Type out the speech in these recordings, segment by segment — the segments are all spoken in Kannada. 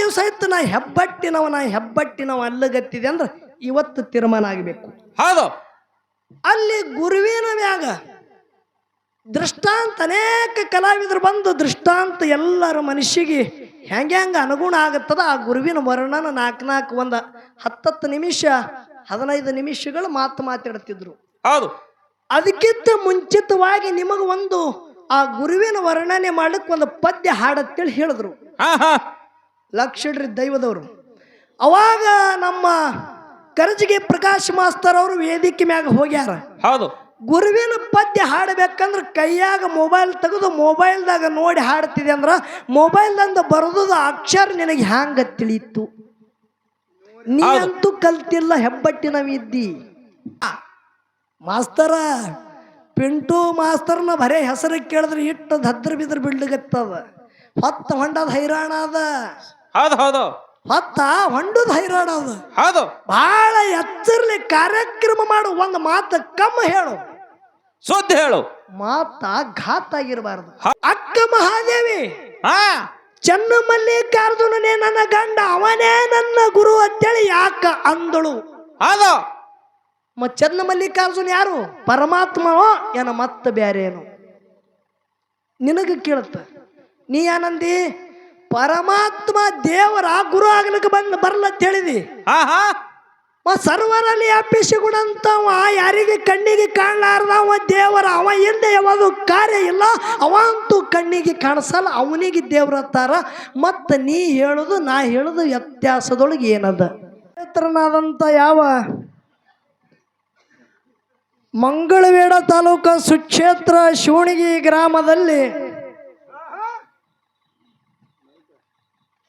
ದಿವಸ ಆಯ್ತು ನಾ ಹೆಬ್ಬಟ್ಟಿನವ ಅಲ್ಲಗತ್ತಿದೆ ಅಂದ್ರೆ ಇವತ್ತು ತೀರ್ಮಾನ ಆಗಬೇಕು. ಹೌದು. ಅಲ್ಲಿ ಗುರುವಿನ ಮ್ಯಾಗ ದೃಷ್ಟಾಂತ ಅನೇಕ ಕಲಾವಿದರು ಬಂದು ದೃಷ್ಟಾಂತ ಎಲ್ಲರ ಮನುಷ್ಯಗೆ ಹೆಂಗ ಅನುಗುಣ ಆಗುತ್ತದ ಆ ಗುರುವಿನ ವರ್ಣನ 4 ಒಂದು 10 ನಿಮಿಷ 15 ನಿಮಿಷಗಳು ಮಾತಾಡ್ತಿದ್ರು. ಹೌದು. ಅದಕ್ಕಿಂತ ಮುಂಚಿತವಾಗಿ ನಿಮಗ ಒಂದು ಆ ಗುರುವಿನ ವರ್ಣನೆ ಮಾಡ್ಲಿಕ್ಕೆ ಒಂದು ಪದ್ಯ ಹಾಡತ್ತೇಳಿ ಹೇಳಿದ್ರು. ಲಕ್ಷಡ್ರಿ ದೈವದವರು. ಅವಾಗ ನಮ್ಮ ಕರಜಿಗೆ ಪ್ರಕಾಶ್ ಮಾಸ್ತರ್ ಅವರು ವೇದಿಕೆ ಮ್ಯಾಗ ಹೋಗ್ಯಾರ. ಹೌದು. ಗುರುವಿನ ಪದ್ಯ ಹಾಡಬೇಕಂದ್ರೆ ಕೈಯಾಗ ಮೊಬೈಲ್ ತೆಗೆದು ಮೊಬೈಲ್ದಾಗ ನೋಡಿ ಹಾಡ್ತಿದೆ ಅಂದ್ರ ಮೊಬೈಲ್ದಂದ ಬರೋದು ಅಕ್ಷರ ನಿನಗೆ ಹ್ಯಾಂಗ ತಿಳಿಯಿತು? ನೀ ಅಂತೂ ಕಲ್ತಿಲ್ಲ, ಹೆಬ್ಬಟ್ಟಿನವಿದ್ದಿ. ಮಾಸ್ತರ ಪಿಂಟು ಮಾಸ್ತರ್ನ ಬರೇ ಹೆಸರು ಕೇಳಿದ್ರೆ ಇಟ್ಟು ದದ್ರ ಬಿದ್ರ ಬಿಡ್ಲಿಗತ್ತದ. ಹೊತ್ತ ಹೊಂಡದ ಹೈರಾಣ ಅದ. ಹೌದು ಹೌದು. ಹೊತ್ತ ಹೊಂಡದ ಹೈರಾಣ ಅದ. ಹೌದು. ಬಹಳ ಎಚ್ಚರ್ಲಿ ಕಾರ್ಯಕ್ರಮ ಮಾಡು. ಒಂದು ಮಾತು ಕಮ್ಮ ಹೇಳು, ಸುದ್ದಿ ಹೇಳು. ಮಾತ ಘಾತ ಆಗಿರಬಾರ್ದು. ಅಕ್ಕ ಮಹಾದೇವಿ ಚೆನ್ನ ಮಲ್ಲಿಕಾರ್ಜುನನೇ ನನ್ನ ಗಂಡ, ಅವನೇ ನನ್ನ ಗುರು ಅಂತೇಳಿ ಯಾಕ ಅಂದಳು? ಹೌದು. ಚೆನ್ನ ಮಲ್ಲಿಕಾರ್ಜುನ ಯಾರು? ಪರಮಾತ್ಮನೋ ಏನ ಮತ್ತ ಬ್ಯಾರೆ ಏನು? ನಿನಗ ಕೇಳುತ್ತ. ನೀ ಏನಂದಿ? ಪರಮಾತ್ಮ ದೇವರ ಗುರು ಆಗ್ಲಿಕ್ಕೆ ಬರ್ಲಂತ ಹೇಳಿದಿ. ಸರ್ವರಲ್ಲಿ ಅಪ್ಪಿಸಿಗುಣಂತವ, ಯಾರಿಗೆ ಕಣ್ಣಿಗೆ ಕಾಣಲಾರ್ದವ ದೇವರ. ಅವ ಹಿಂದೆ ಯಾವುದು ಕಾರ್ಯ ಇಲ್ಲ, ಅವಂತೂ ಕಣ್ಣಿಗೆ ಕಾಣಿಸಲ್ಲ, ಅವನಿಗೆ ದೇವ್ರತ್ತಾರ. ಮತ್ತ ನೀ ಹೇಳುದು ನಾ ಹೇಳುದು ವ್ಯತ್ಯಾಸದೊಳಗೆ ಏನದ? ಕ್ಷೇತ್ರನಾದಂಥ ಯಾವ ಮಂಗಳವೇಡ ತಾಲೂಕ ಸುಕ್ಷೇತ್ರ ಶಿವಣಗಿ ಗ್ರಾಮದಲ್ಲಿ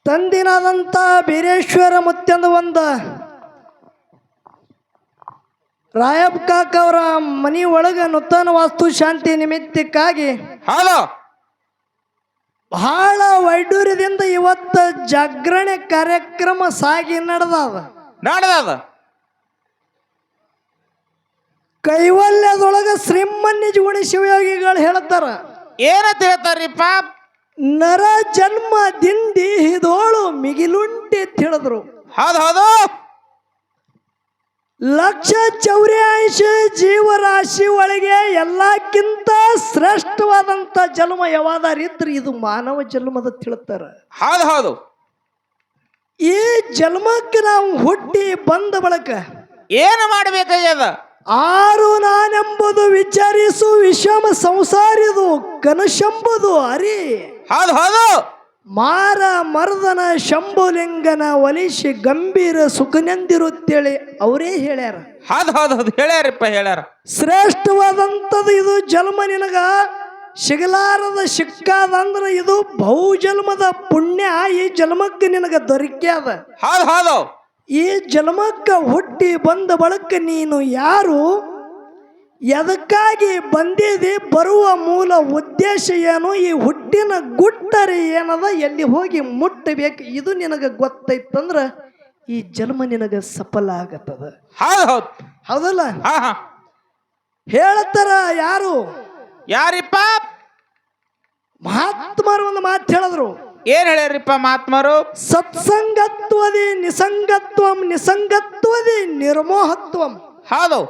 ತಂದಿನಾದಂಥ ಬೀರೇಶ್ವರ ಮುತ್ಯಂದ ಒಂದು ರಾಯಬ್ ಕಾಕ ಅವರ ಮನಿ ಒಳಗ ನೂತನ ವಾಸ್ತು ಶಾಂತಿ ನಿಮಿತ್ತಕ್ಕಾಗಿ ಬಹಳ ವೈಡೂರ್ಯದಿಂದ ಇವತ್ತು ಜಾಗರಣೆ ಕಾರ್ಯಕ್ರಮ ಸಾಗಿ ನಡೆದ. ಕೈವಲ್ಯದೊಳಗ ಶ್ರೀಮನ್ನಿಜಗುಣಿ ಶಿವಯೋಗಿಗಳು ಹೇಳ್ತಾರ. ಏನಂತ ಹೇಳ್ತಾರ್ರಿಪ್ಪ? ನರ ಜನ್ಮ ದಿಂಡಿ ಹಿದೋಳು ಮಿಗಿಲುಂಟಿ ಅಂತ ಹೇಳಿದ್ರು. ಹೌದು. 184 ಜೀವರಾಶಿ ಒಳಗೆ ಎಲ್ಲಕ್ಕಿಂತ ಶ್ರೇಷ್ಠವಾದಂತ ಜನ್ಮ ಯಾವಾದಾರಿದ್ರೆ ಇದು ಮಾನವ ಜನ್ಮದ ತಿಳ್ತಾರ. ಹೌದು. ಈ ಜನ್ಮಕ್ಕೆ ನಾವು ಹುಟ್ಟಿ ಬಂದ ಬಳಕ ಏನು ಮಾಡಬೇಕಾಗ್ಯದ? ಆರು ನಾನೆಂಬುದು ವಿಚಾರಿಸು, ವಿಷಮ ಸಂಸಾರಿದು ಕನಶಂಬುದು ಅರಿ. ಹೌದು. ಮಾರ ಮರ್ದನ ಶಂಭುಲಿಂಗನ ಒಲಿಸಿ ಗಂಭೀರ ಸುಖನೆಂದಿರುತ್ತೇಳಿ ಅವರೇ ಹೇಳ್ಯಾರ. ಹೌದು ಹೇಳ್ಯಾರ. ಶ್ರೇಷ್ಠವಾದಂಥದ್ದು ಇದು ಜನ್ಮ. ನಿನಗ ಸಿಗಲಾರದ ಸಿಕ್ಕಾದಂದ್ರ ಇದು ಬಹುಜನ್ಮದ ಪುಣ್ಯ. ಈ ಜನ್ಮಕ್ಕೆ ನಿನಗ ದೊರಕ್ಯಾದ. ಹೌದು. ಈ ಜನ್ಮಕ್ಕ ಹುಟ್ಟಿ ಬಂದ ಬಳಕ ನೀನು ಯಾರು, ಎದಕ್ಕಾಗಿ ಬಂದಿದೆ, ಬರುವ ಮೂಲ ಉದ್ದೇಶ ಏನು, ಈ ಹುಟ್ಟಿನ ಗುಟ್ಟರಿ ಏನದ, ಎಲ್ಲಿ ಹೋಗಿ ಮುಟ್ಟಬೇಕು, ಇದು ನಿನಗೆ ಗೊತ್ತೈತಂದ್ರ ಈ ಜನ್ಮ ನಿನಗೆ ಸಫಲ ಆಗತ್ತದ. ಹೌದಲ್ಲ? ಹೇಳ್ತಾರ ಯಾರು? ಯಾರಿಪ್ಪ? ಮಹಾತ್ಮರು ಒಂದು ಮಾತು ಹೇಳಿದ್ರು. ಏನ್ ಹೇಳ್ಯಾರಿಪ್ಪ ಮಹಾತ್ಮರು? ಸತ್ಸಂಗತ್ವದಿ ನಿಸಂಗತ್ವಂ, ನಿಸಂಗತ್ವದಿ ನಿರ್ಮೋಹತ್ವಂ. ಹೌದು.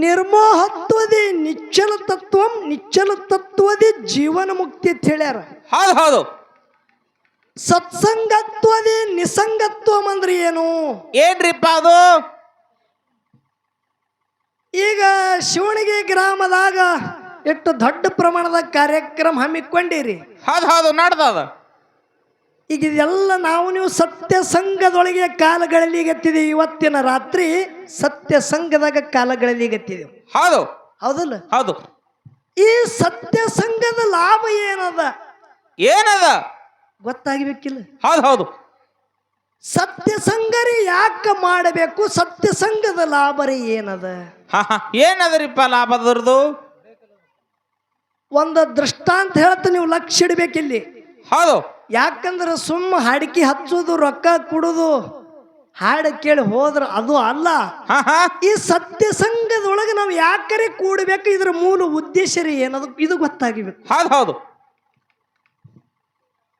ನಿರ್ಮೋಹತ್ವದಿ ನಿಶ್ಚಲ ತತ್ವಂ, ನಿಶ್ಚಲ ತತ್ವದಿ ಜೀವನ ಮುಕ್ತಿ ಅಂತ ಹೇಳ್ಯಾರ. ಹೌದು. ಸತ್ಸಂಗತ್ವದಿ ನಿಸಂಗತ್ವಂ ಅಂದ್ರೆ ಏನು? ಏನ್ರಿಪ್ಪ ಅದು? ಈಗ ಶಿವಣಗಿ ಗ್ರಾಮದಾಗ ಎಷ್ಟು ದೊಡ್ಡ ಪ್ರಮಾಣದ ಕಾರ್ಯಕ್ರಮ ಹಮ್ಮಿಕೊಂಡಿರಿ. ಹೌದು ನಡ್ದದ. ಈಗ ಇದೆಲ್ಲ ನಾವು ನೀವು ಸತ್ಯ ಸಂಘದೊಳಗೆ ಕಾಲಗಳಲ್ಲಿಗತ್ತಿದೆ. ಇವತ್ತಿನ ರಾತ್ರಿ ಸತ್ಯ ಸಂಘದಾಗ ಕಾಲಗಳಲ್ಲಿಗತ್ತಿದೆ. ಹೌದಲ್ಲ? ಹೌದು. ಈ ಸತ್ಯ ಸಂಘದ ಲಾಭ ಏನದ ಗೊತ್ತಾಗಬೇಕಿಲ್ಲ? ಹೌದು. ಸತ್ಯ ಸಂಘರಿ ಯಾಕೆ ಮಾಡಬೇಕು? ಸತ್ಯ ಸಂಘದ ಲಾಭರಿ ಏನದ? ಏನದರಿಪ್ಪ ಲಾಭದವ್ರದು? ಒಂದು ದೃಷ್ಟಾಂತ ಹೇಳ್ತಾ ನೀವು ಲಕ್ಷ್ಯ ಇಡಬೇಕಿಲ್ಲಿ. ಹೌದು. ಯಾಕಂದ್ರೆ ಸುಮ್ಮ ಹಾಡಿಕೆ ಹಚ್ಚೋದು, ರೊಕ್ಕ ಕೊಡೋದು, ಹಾಡು ಕೇಳಿ ಹೋದ್ರ ಅದು ಅಲ್ಲ. ಈ ಸತ್ಯ ಸಂಘದೊಳಗೆ ನಾವು ಯಾಕರೆ ಕೂಡಬೇಕು, ಇದರ ಮೂಲ ಉದ್ದೇಶ ಏನದು ಇದು ಗೊತ್ತಾಗಬೇಕು. ಹೌದು.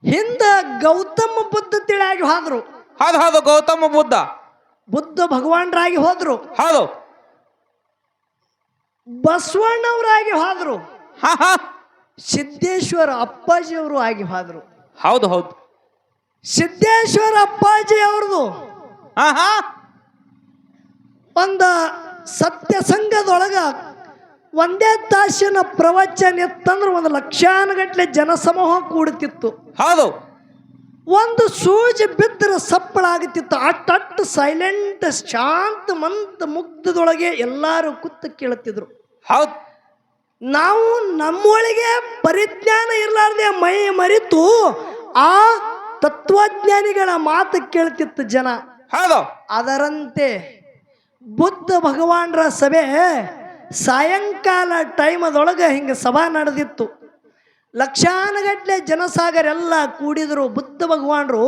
ಹಿಂದ ಗೌತಮ ಬುದ್ಧ ತಿಳಿಯಾಗಿ ಹೋದ್ರು. ಹೌದು ಹೌದು ಗೌತಮ ಬುದ್ಧ ಬುದ್ಧ ಭಗವಾನರಾಗಿ ಹೋದ್ರು. ಹೌದು. ಬಸವಣ್ಣವರಾಗಿ ಹೋದ್ರು. ಹಾ ಹಾ ಸಿದ್ದೇಶ್ವರ ಅಪ್ಪಾಜಿಯವರು ಆಗಿ ಹೋದ್ರು. ಹೌದು ಹೌದು. ಸಿದ್ದೇಶ್ವರ ಅಪ್ಪಾಜಿ ಅವ್ರದ್ದು ಹಾ ಹಾ ಒಂದು ಸತ್ಯ ಸಂಘದೊಳಗ ಒಂದೇ ತಾಸಿನ ಪ್ರವಚನ ಇತ್ತಂದ್ರೆ ಒಂದು ಲಕ್ಷಾನುಗಟ್ಲೆ ಜನಸಮೂಹ ಕೂಡುತ್ತಿತ್ತು. ಹೌದು. ಒಂದು ಸೂಜಿ ಬಿದ್ದರೆ ಸಪ್ಪಳ ಆಗುತ್ತಿತ್ತು. ಅಟ್ಟು ಸೈಲೆಂಟ್ ಶಾಂತ ಮಂತ ಮುಗ್ಧದೊಳಗೆ ಎಲ್ಲರೂ ಕೂತು ಕೇಳುತ್ತಿದ್ರು. ಹೌದು. ನಾವು ನಮ್ಮೊಳಗೆ ಪರಿಜ್ಞಾನ ಇರಲಾರ್ದೆ ಮೈ ಮರಿತು ಆ ತತ್ವಜ್ಞಾನಿಗಳ ಮಾತು ಕೇಳ್ತಿತ್ತು ಜನ. ಹೌದು. ಅದರಂತೆ ಬುದ್ಧ ಭಗವಾನರ ಸಭೆ ಸಾಯಂಕಾಲ ಟೈಮದೊಳಗೆ ಹಿಂಗೆ ಸಭಾ ನಡೆದಿತ್ತು. ಲಕ್ಷಾನುಗಟ್ಲೆ ಜನಸಾಗರ ಎಲ್ಲ ಕೂಡಿದ್ರು. ಬುದ್ಧ ಭಗವಾನರು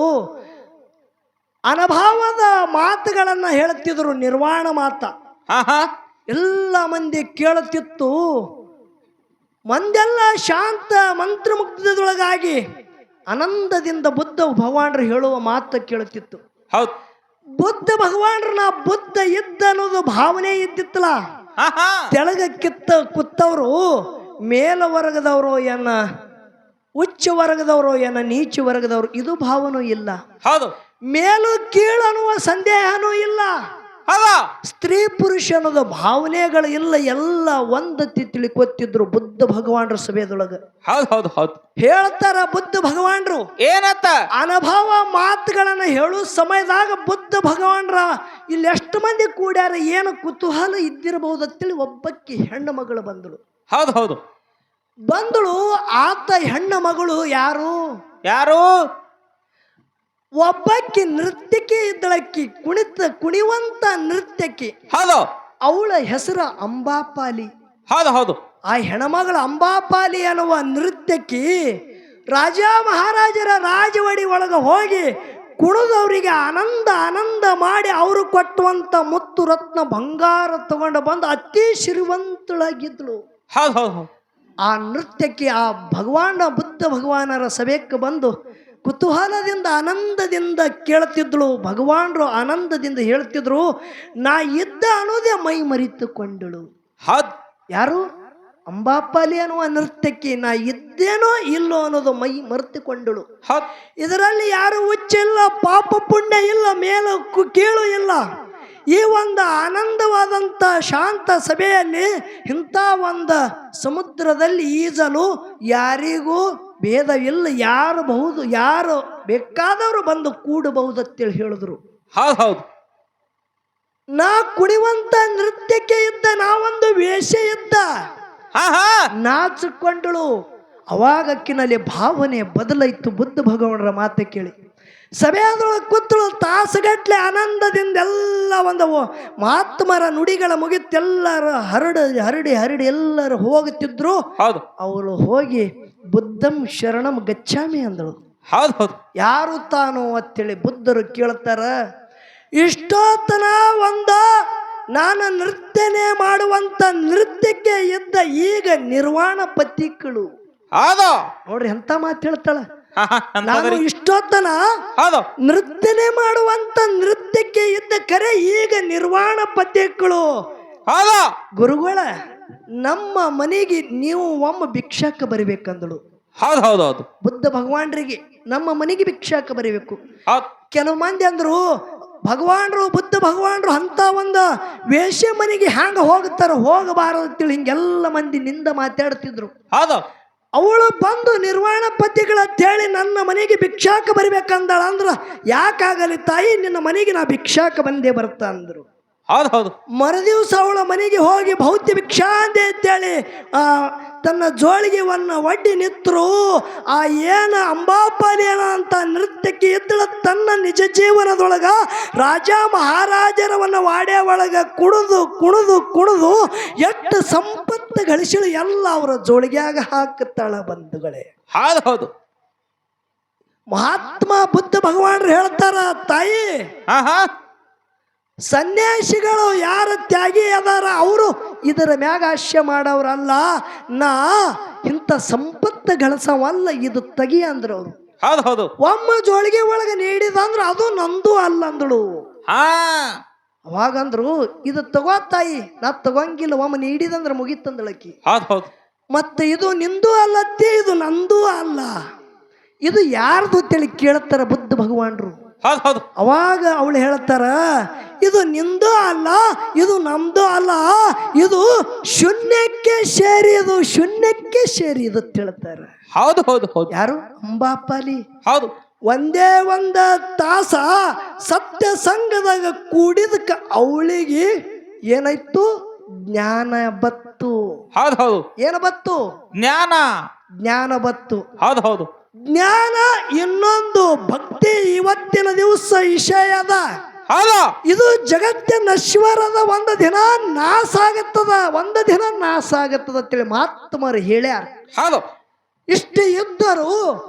ಅನುಭವದ ಮಾತುಗಳನ್ನು ಹೇಳುತ್ತಿದ್ರು. ನಿರ್ವಾಣ ಮಾತ ಹಾ ಹಾ ಎಲ್ಲ ಮಂದಿ ಕೇಳುತ್ತಿತ್ತು. ಮಂದೆಲ್ಲ ಶಾಂತ ಮಂತ್ರಮುಗ್ಧದೊಳಗಾಗಿ ಆನಂದದಿಂದ ಬುದ್ಧ ಭಗವಾನರು ಹೇಳುವ ಮಾತು ಕೇಳುತ್ತಿತ್ತು. ಹೌದು. ಬುದ್ಧ ಭಗವಾನರನ್ನ ಬುದ್ಧ ಇದ್ದ ಅನ್ನೋದು ಭಾವನೆ ಇದ್ದಿತ್ತಲ್ಲ. ಹಾ ಹಾ ತೆಳಗ ಕೂತವರು ಮೇಲ ವರ್ಗದವರು ಏನ ಉಚ್ಚ ವರ್ಗದವರು ಏನ ನೀಚ ವರ್ಗದವರು ಇದು ಭಾವನೂ ಇಲ್ಲ. ಹೌದು. ಮೇಲು ಕೀಳು ಅನ್ನುವ ಸಂದೇಹನೂ ಇಲ್ಲ. ಹೌದು. ಸ್ತ್ರೀ ಪುರುಷ ಅನ್ನೋದು ಭಾವನೆಗಳು ಇಲ್ಲ. ಎಲ್ಲ ಒಂದತಿ ತಿಳ್ಕೊತಿದ್ರು ಬುದ್ಧ ಭಗವಾನರ ಸಭೆದೊಳಗ. ಹೌದು ಹೌದು ಹೌದು. ಹೇಳ್ತಾರ ಬುದ್ಧ ಭಗವಾನರು ಏನತ್ತ ಅನುಭವ ಮಾತುಗಳನ್ನ ಹೇಳು ಸಮಯದಾಗ ಬುದ್ಧ ಭಗವಾನರ ಇಲ್ಲಿ ಎಷ್ಟು ಮಂದಿ ಕೂಡ್ಯಾರ ಏನು ಕುತೂಹಲ ಇದ್ದಿರಬಹುದು ಅಂತೇಳಿ ಒಬ್ಬಕ್ಕಿ ಹೆಣ್ಣು ಮಗಳು ಬಂದಳು. ಹೌದು ಹೌದು. ಬಂದಳು. ಆತ ಹೆಣ್ಣು ಮಗಳು ಯಾರು? ಯಾರು? ಒಬ್ಬಕ್ಕಿ ನೃತ್ಯಕ್ಕೆ ಇದ್ದಳಕ್ಕಿ, ಕುಣಿವಂತ ನೃತ್ಯಕ್ಕೆ. ಹೌದು. ಅವಳ ಹೆಸರು ಅಂಬಾಪಾಲಿ. ಹೌದು ಹೌದು. ಆ ಹೆಣ್ಮಗಳ ಅಂಬಾಪಾಲಿ ಅನ್ನುವ ನೃತ್ಯಕ್ಕೆ ರಾಜ ಮಹಾರಾಜರ ರಾಜವಾಡಿ ಒಳಗೆ ಹೋಗಿ ಕುಣಿದವರಿಗೆ ಆನಂದ ಮಾಡಿ ಅವರು ಕೊಟ್ಟುವಂತ ಮುತ್ತು ರತ್ನ ಬಂಗಾರ ತಗೊಂಡು ಬಂದು ಅತಿ ಶ್ರೀಮಂತಳಾಗಿದ್ಳು. ಹೌದು ಹೌದು ಹೌದು. ಆ ನೃತ್ಯಕ್ಕೆ ಆ ಬುದ್ಧ ಭಗವಾನರ ಸಭೆಗೆ ಬಂದು ಕುತೂಹಲದಿಂದ ಆನಂದದಿಂದ ಕೇಳುತ್ತಿದ್ಳು. ಭಗವಾನರು ಆನಂದದಿಂದ ಹೇಳ್ತಿದ್ರು. ನಾ ಇದ್ದ ಅನ್ನೋದೇ ಮೈ ಮರಿತುಕೊಂಡಳು. ಹೌದು. ಯಾರು? ಅಂಬಾಪಾಲಿ ಅನ್ನುವ ನೃತ್ಯಕ್ಕೆ ನಾ ಇದ್ದೇನೋ ಇಲ್ಲೋ ಅನ್ನೋದು ಮೈ ಮರೆತುಕೊಂಡಳು. ಹೌದು. ಇದರಲ್ಲಿ ಯಾರು ಉಚ್ಚ ಇಲ್ಲ, ಪಾಪ ಪುಣ್ಯ ಇಲ್ಲ, ಮೇಲು ಕೀಳು ಇಲ್ಲ. ಈ ಒಂದು ಆನಂದವಾದಂಥ ಶಾಂತ ಸಭೆಯಲ್ಲಿ ಇಂಥ ಒಂದು ಸಮುದ್ರದಲ್ಲಿ ಈಜಲು ಯಾರಿಗೂ ಭೇದವಿಲ್ಲ. ಯಾರು ಬೇಕಾದವರು ಬಂದು ಕೂಡಬಹುದು ಅಂತೇಳಿ ಹೇಳಿದ್ರು. ಹೌದು ಹೌದು. ನಾ ಕುಣಿವಂತ ನೃತ್ಯಕ್ಕೆ ಇದ್ದ ನಾವೊಂದು ವೇಷ ಇದ್ದ ಹಾ ಹಾ ನಾಚಿಕೊಂಡಳು. ಅವಾಗಕ್ಕಿನಲ್ಲಿ ಭಾವನೆ ಬದಲಾಯಿತು. ಬುದ್ಧ ಭಗವಾನರ ಮಾತು ಕೇಳಿ ಸಭೆಯದೊಳಗೆ ಕೂತಳು. ತಾಸುಗಟ್ಲೆ ಆನಂದದಿಂದ ಎಲ್ಲ ಒಂದು ಮಹಾತ್ಮರ ನುಡಿಗಳ ಮುಗಿತೆಲ್ಲರೂ ಹರಡಿ ಎಲ್ಲರೂ ಹೋಗುತ್ತಿದ್ರು. ಹೌದು. ಅವಳು ಹೋಗಿ ಬುದ್ಧಂ ಶರಣಂ ಗಚ್ಚಾಮಿ ಅಂದಳು. ಹೌದು ಹೌದು. ಯಾರು ತಾನು ಅಂತೇಳಿ ಬುದ್ಧರು ಕೇಳ್ತಾರ. ಇಷ್ಟೋತನ ನಾನು ನೃತ್ಯನೇ ಮಾಡುವಂತ ನೃತ್ಯಕ್ಕೆ ಇದ್ದ ಈಗ ನಿರ್ವಾಣ ಪತಿಗಳು. ಹೌದು ನೋಡ್ರಿ ಎಂತ ಮಾತು ಹೇಳ್ತಾಳ. ನಾನು ನಾನು ಇಷ್ಟೊತ್ತನ ಹೌದು ನೃತ್ಯನೇ ಮಾಡುವಂತ ನೃತ್ಯಕ್ಕೆ ಇದ್ದ ಕರೆ ಈಗ ನಿರ್ವಾಣ ಪದ್ಯಗಳು. ಹೌದು. ಗುರುಗಳ ನಮ್ಮ ಮನೆಗೆ ನೀವು ಒಮ್ಮೆ ಭಿಕ್ಷಾಕ ಬರಬೇಕಂದಳು. ಹೌದು ಹೌದು ಹೌದು. ಬುದ್ಧ ಭಗವಾನರಿಗೆ ನಮ್ಮ ಮನೆಗೆ ಭಿಕ್ಷಾಕ ಬರಬೇಕು. ಹೌದು. ಕೆಲವು ಮಂದಿ ಅಂದ್ರು ಬುದ್ಧ ಭಗವಾನರು ಅಂತ ಒಂದು ವೇಷ ಮನೆಗೆ ಹ್ಯಾಂಗ ಹೋಗುತ್ತಾರ, ಹೋಗಬಾರದು ಅಂತೇಳಿ ಹಿಂಗೆಲ್ಲ ಮಂದಿ ನಿಂದ ಮಾತಾಡ್ತಿದ್ರು. ಹೌದು. ಅವಳು ಬಂದು ನಿರ್ವಾಣ ಪದ್ಯಗಳ ಹೇಳಿ ನನ್ನ ಮನೆಗೆ ಭಿಕ್ಷಾಕ ಬರಬೇಕಂದಳ. ಅಂದ್ರ ಯಾಕಾಗಲಿ ತಾಯಿ, ನಿನ್ನ ಮನೆಗೆ ನಾ ಭಿಕ್ಷಾಕ ಬಂದೇ ಬರ್ತಾ ಅಂದ್ರು. ಹೌದು ಹೌದು. ಮರುದಿವಸ ಅವಳ ಮನೆಗೆ ಹೋಗಿ ಭೌತ್ಯ ಭಿಕ್ಷಾ ಅಂದೆ ಅಂತೇಳಿ ತನ್ನ ಜೋಳಿಗೆವನ್ನ ಒಡ್ಡಿ ನಿಂತರು. ಆ ಏನ ಅಂಬಾಪಾಲಿಯನ ಅಂತ ನೃತ್ಯಕ್ಕೆ ಇದ್ದಳ ತನ್ನ ನಿಜ ಜೀವನದೊಳಗ ರಾಜ ಮಹಾರಾಜರವನ್ನ ವಾಡೆ ಒಳಗ ಕುಣಿದು ಎಷ್ಟು ಸಂಪತ್ತು ಗಳಿಸಿಳು ಎಲ್ಲ ಅವರ ಜೋಳಿಗೆಯಾಗ ಹಾಕುತ್ತಾಳ. ಬಂಧುಗಳೇ, ಹೌದು ಹೌದು. ಮಹಾತ್ಮ ಬುದ್ಧ ಭಗವಾನರು ಹೇಳ್ತಾರ, ತಾಯಿ ಹಾ ಹಾ ಸನ್ಯಾಸಿಗಳು ಯಾರ ತ್ಯಾಗಿ ಅದಾರ ಅವರು ಇದರ ಮ್ಯಾಗ ಆಶ್ಯ ಮಾಡವ್ರಲ್ಲ. ನಾ ಇಂಥ ಸಂಪತ್ತು ಗಳಿಸವಲ್ಲ, ಇದು ತಗಿ ಅಂದ್ರು ಅವರು. ಹೌದು ಹೌದು ಒಮ್ಮ ಜೋಳಿಗೆ ಒಳಗೆ ನೀಡಿದಂದ್ರ ಅದು ನಂದು ಅಲ್ಲ ಅಂದಳು. ಹಾ ಅವಾಗಂದ್ರು ಇದು ತಗೋ ತಾಯಿ, ನಾ ತಗೊಂಗಿಲ್ಲ, ಒಮ್ಮ ನೀಡಿದಂದ್ರ ಮುಗಿತಂದಳಕಿ. ಹೌದು ಹೌದು ಮತ್ತೆ ಇದು ನಿಂದು ಅಲ್ಲತ್ತೆ, ಇದು ನಂದು ಅಲ್ಲ, ಇದು ಯಾರ್ದು ಅಂತೇಳಿ ಕೇಳ್ತಾರ ಬುದ್ಧ ಭಗವಾನ್ರು. ಹೌದು ಹೌದು ಅವಾಗ ಅವಳು ಹೇಳ್ತಾರ, ಇದು ನಿಂದು ಅಲ್ಲ, ಇದು ನಮ್ದು ಅಲ್ಲ, ಇದು ಶೂನ್ಯಕ್ಕೆ ಸೇರಿದು, ಶೂನ್ಯಕ್ಕೆ ಸೇರಿದು ಅಂತ ಹೇಳ್ತಾರ. ಹೌದು ಹೌದು ಹೌದು ಯಾರು? ಅಂಬಾಪಾಲಿ. ಹೌದು ಒಂದೇ ಒಂದ ತಾಸ ಸತ್ಯ ಸಂಘದಾಗ ಕೂಡಿದಕ್ಕ ಅವಳಿಗೆ ಏನಾಯ್ತು? ಜ್ಞಾನ ಬತ್ತು. ಹೌದು ಹೌದು ಏನ ಬತ್ತು? ಜ್ಞಾನ. ಜ್ಞಾನ ಬತ್ತು. ಹೌದು ಹೌದು ಜ್ಞಾನ. ಇನ್ನೊಂದು ಭಕ್ತಿ. ಇವತ್ತಿನ ದಿವಸ ವಿಷಯದ ಹೌದು ಇದು ಜಗತ್ತಿನ ನಶ್ವರದ ಒಂದು ದಿನ ನಾಶ ಆಗತ್ತದ, ಒಂದು ದಿನ ನಾಶ ಆಗತ್ತದ ಅಂತೇಳಿ ಮಹಾತ್ಮರು ಹೇಳ್ಯಾರ. ಹೌದು ಇಷ್ಟು ಇದ್ದರು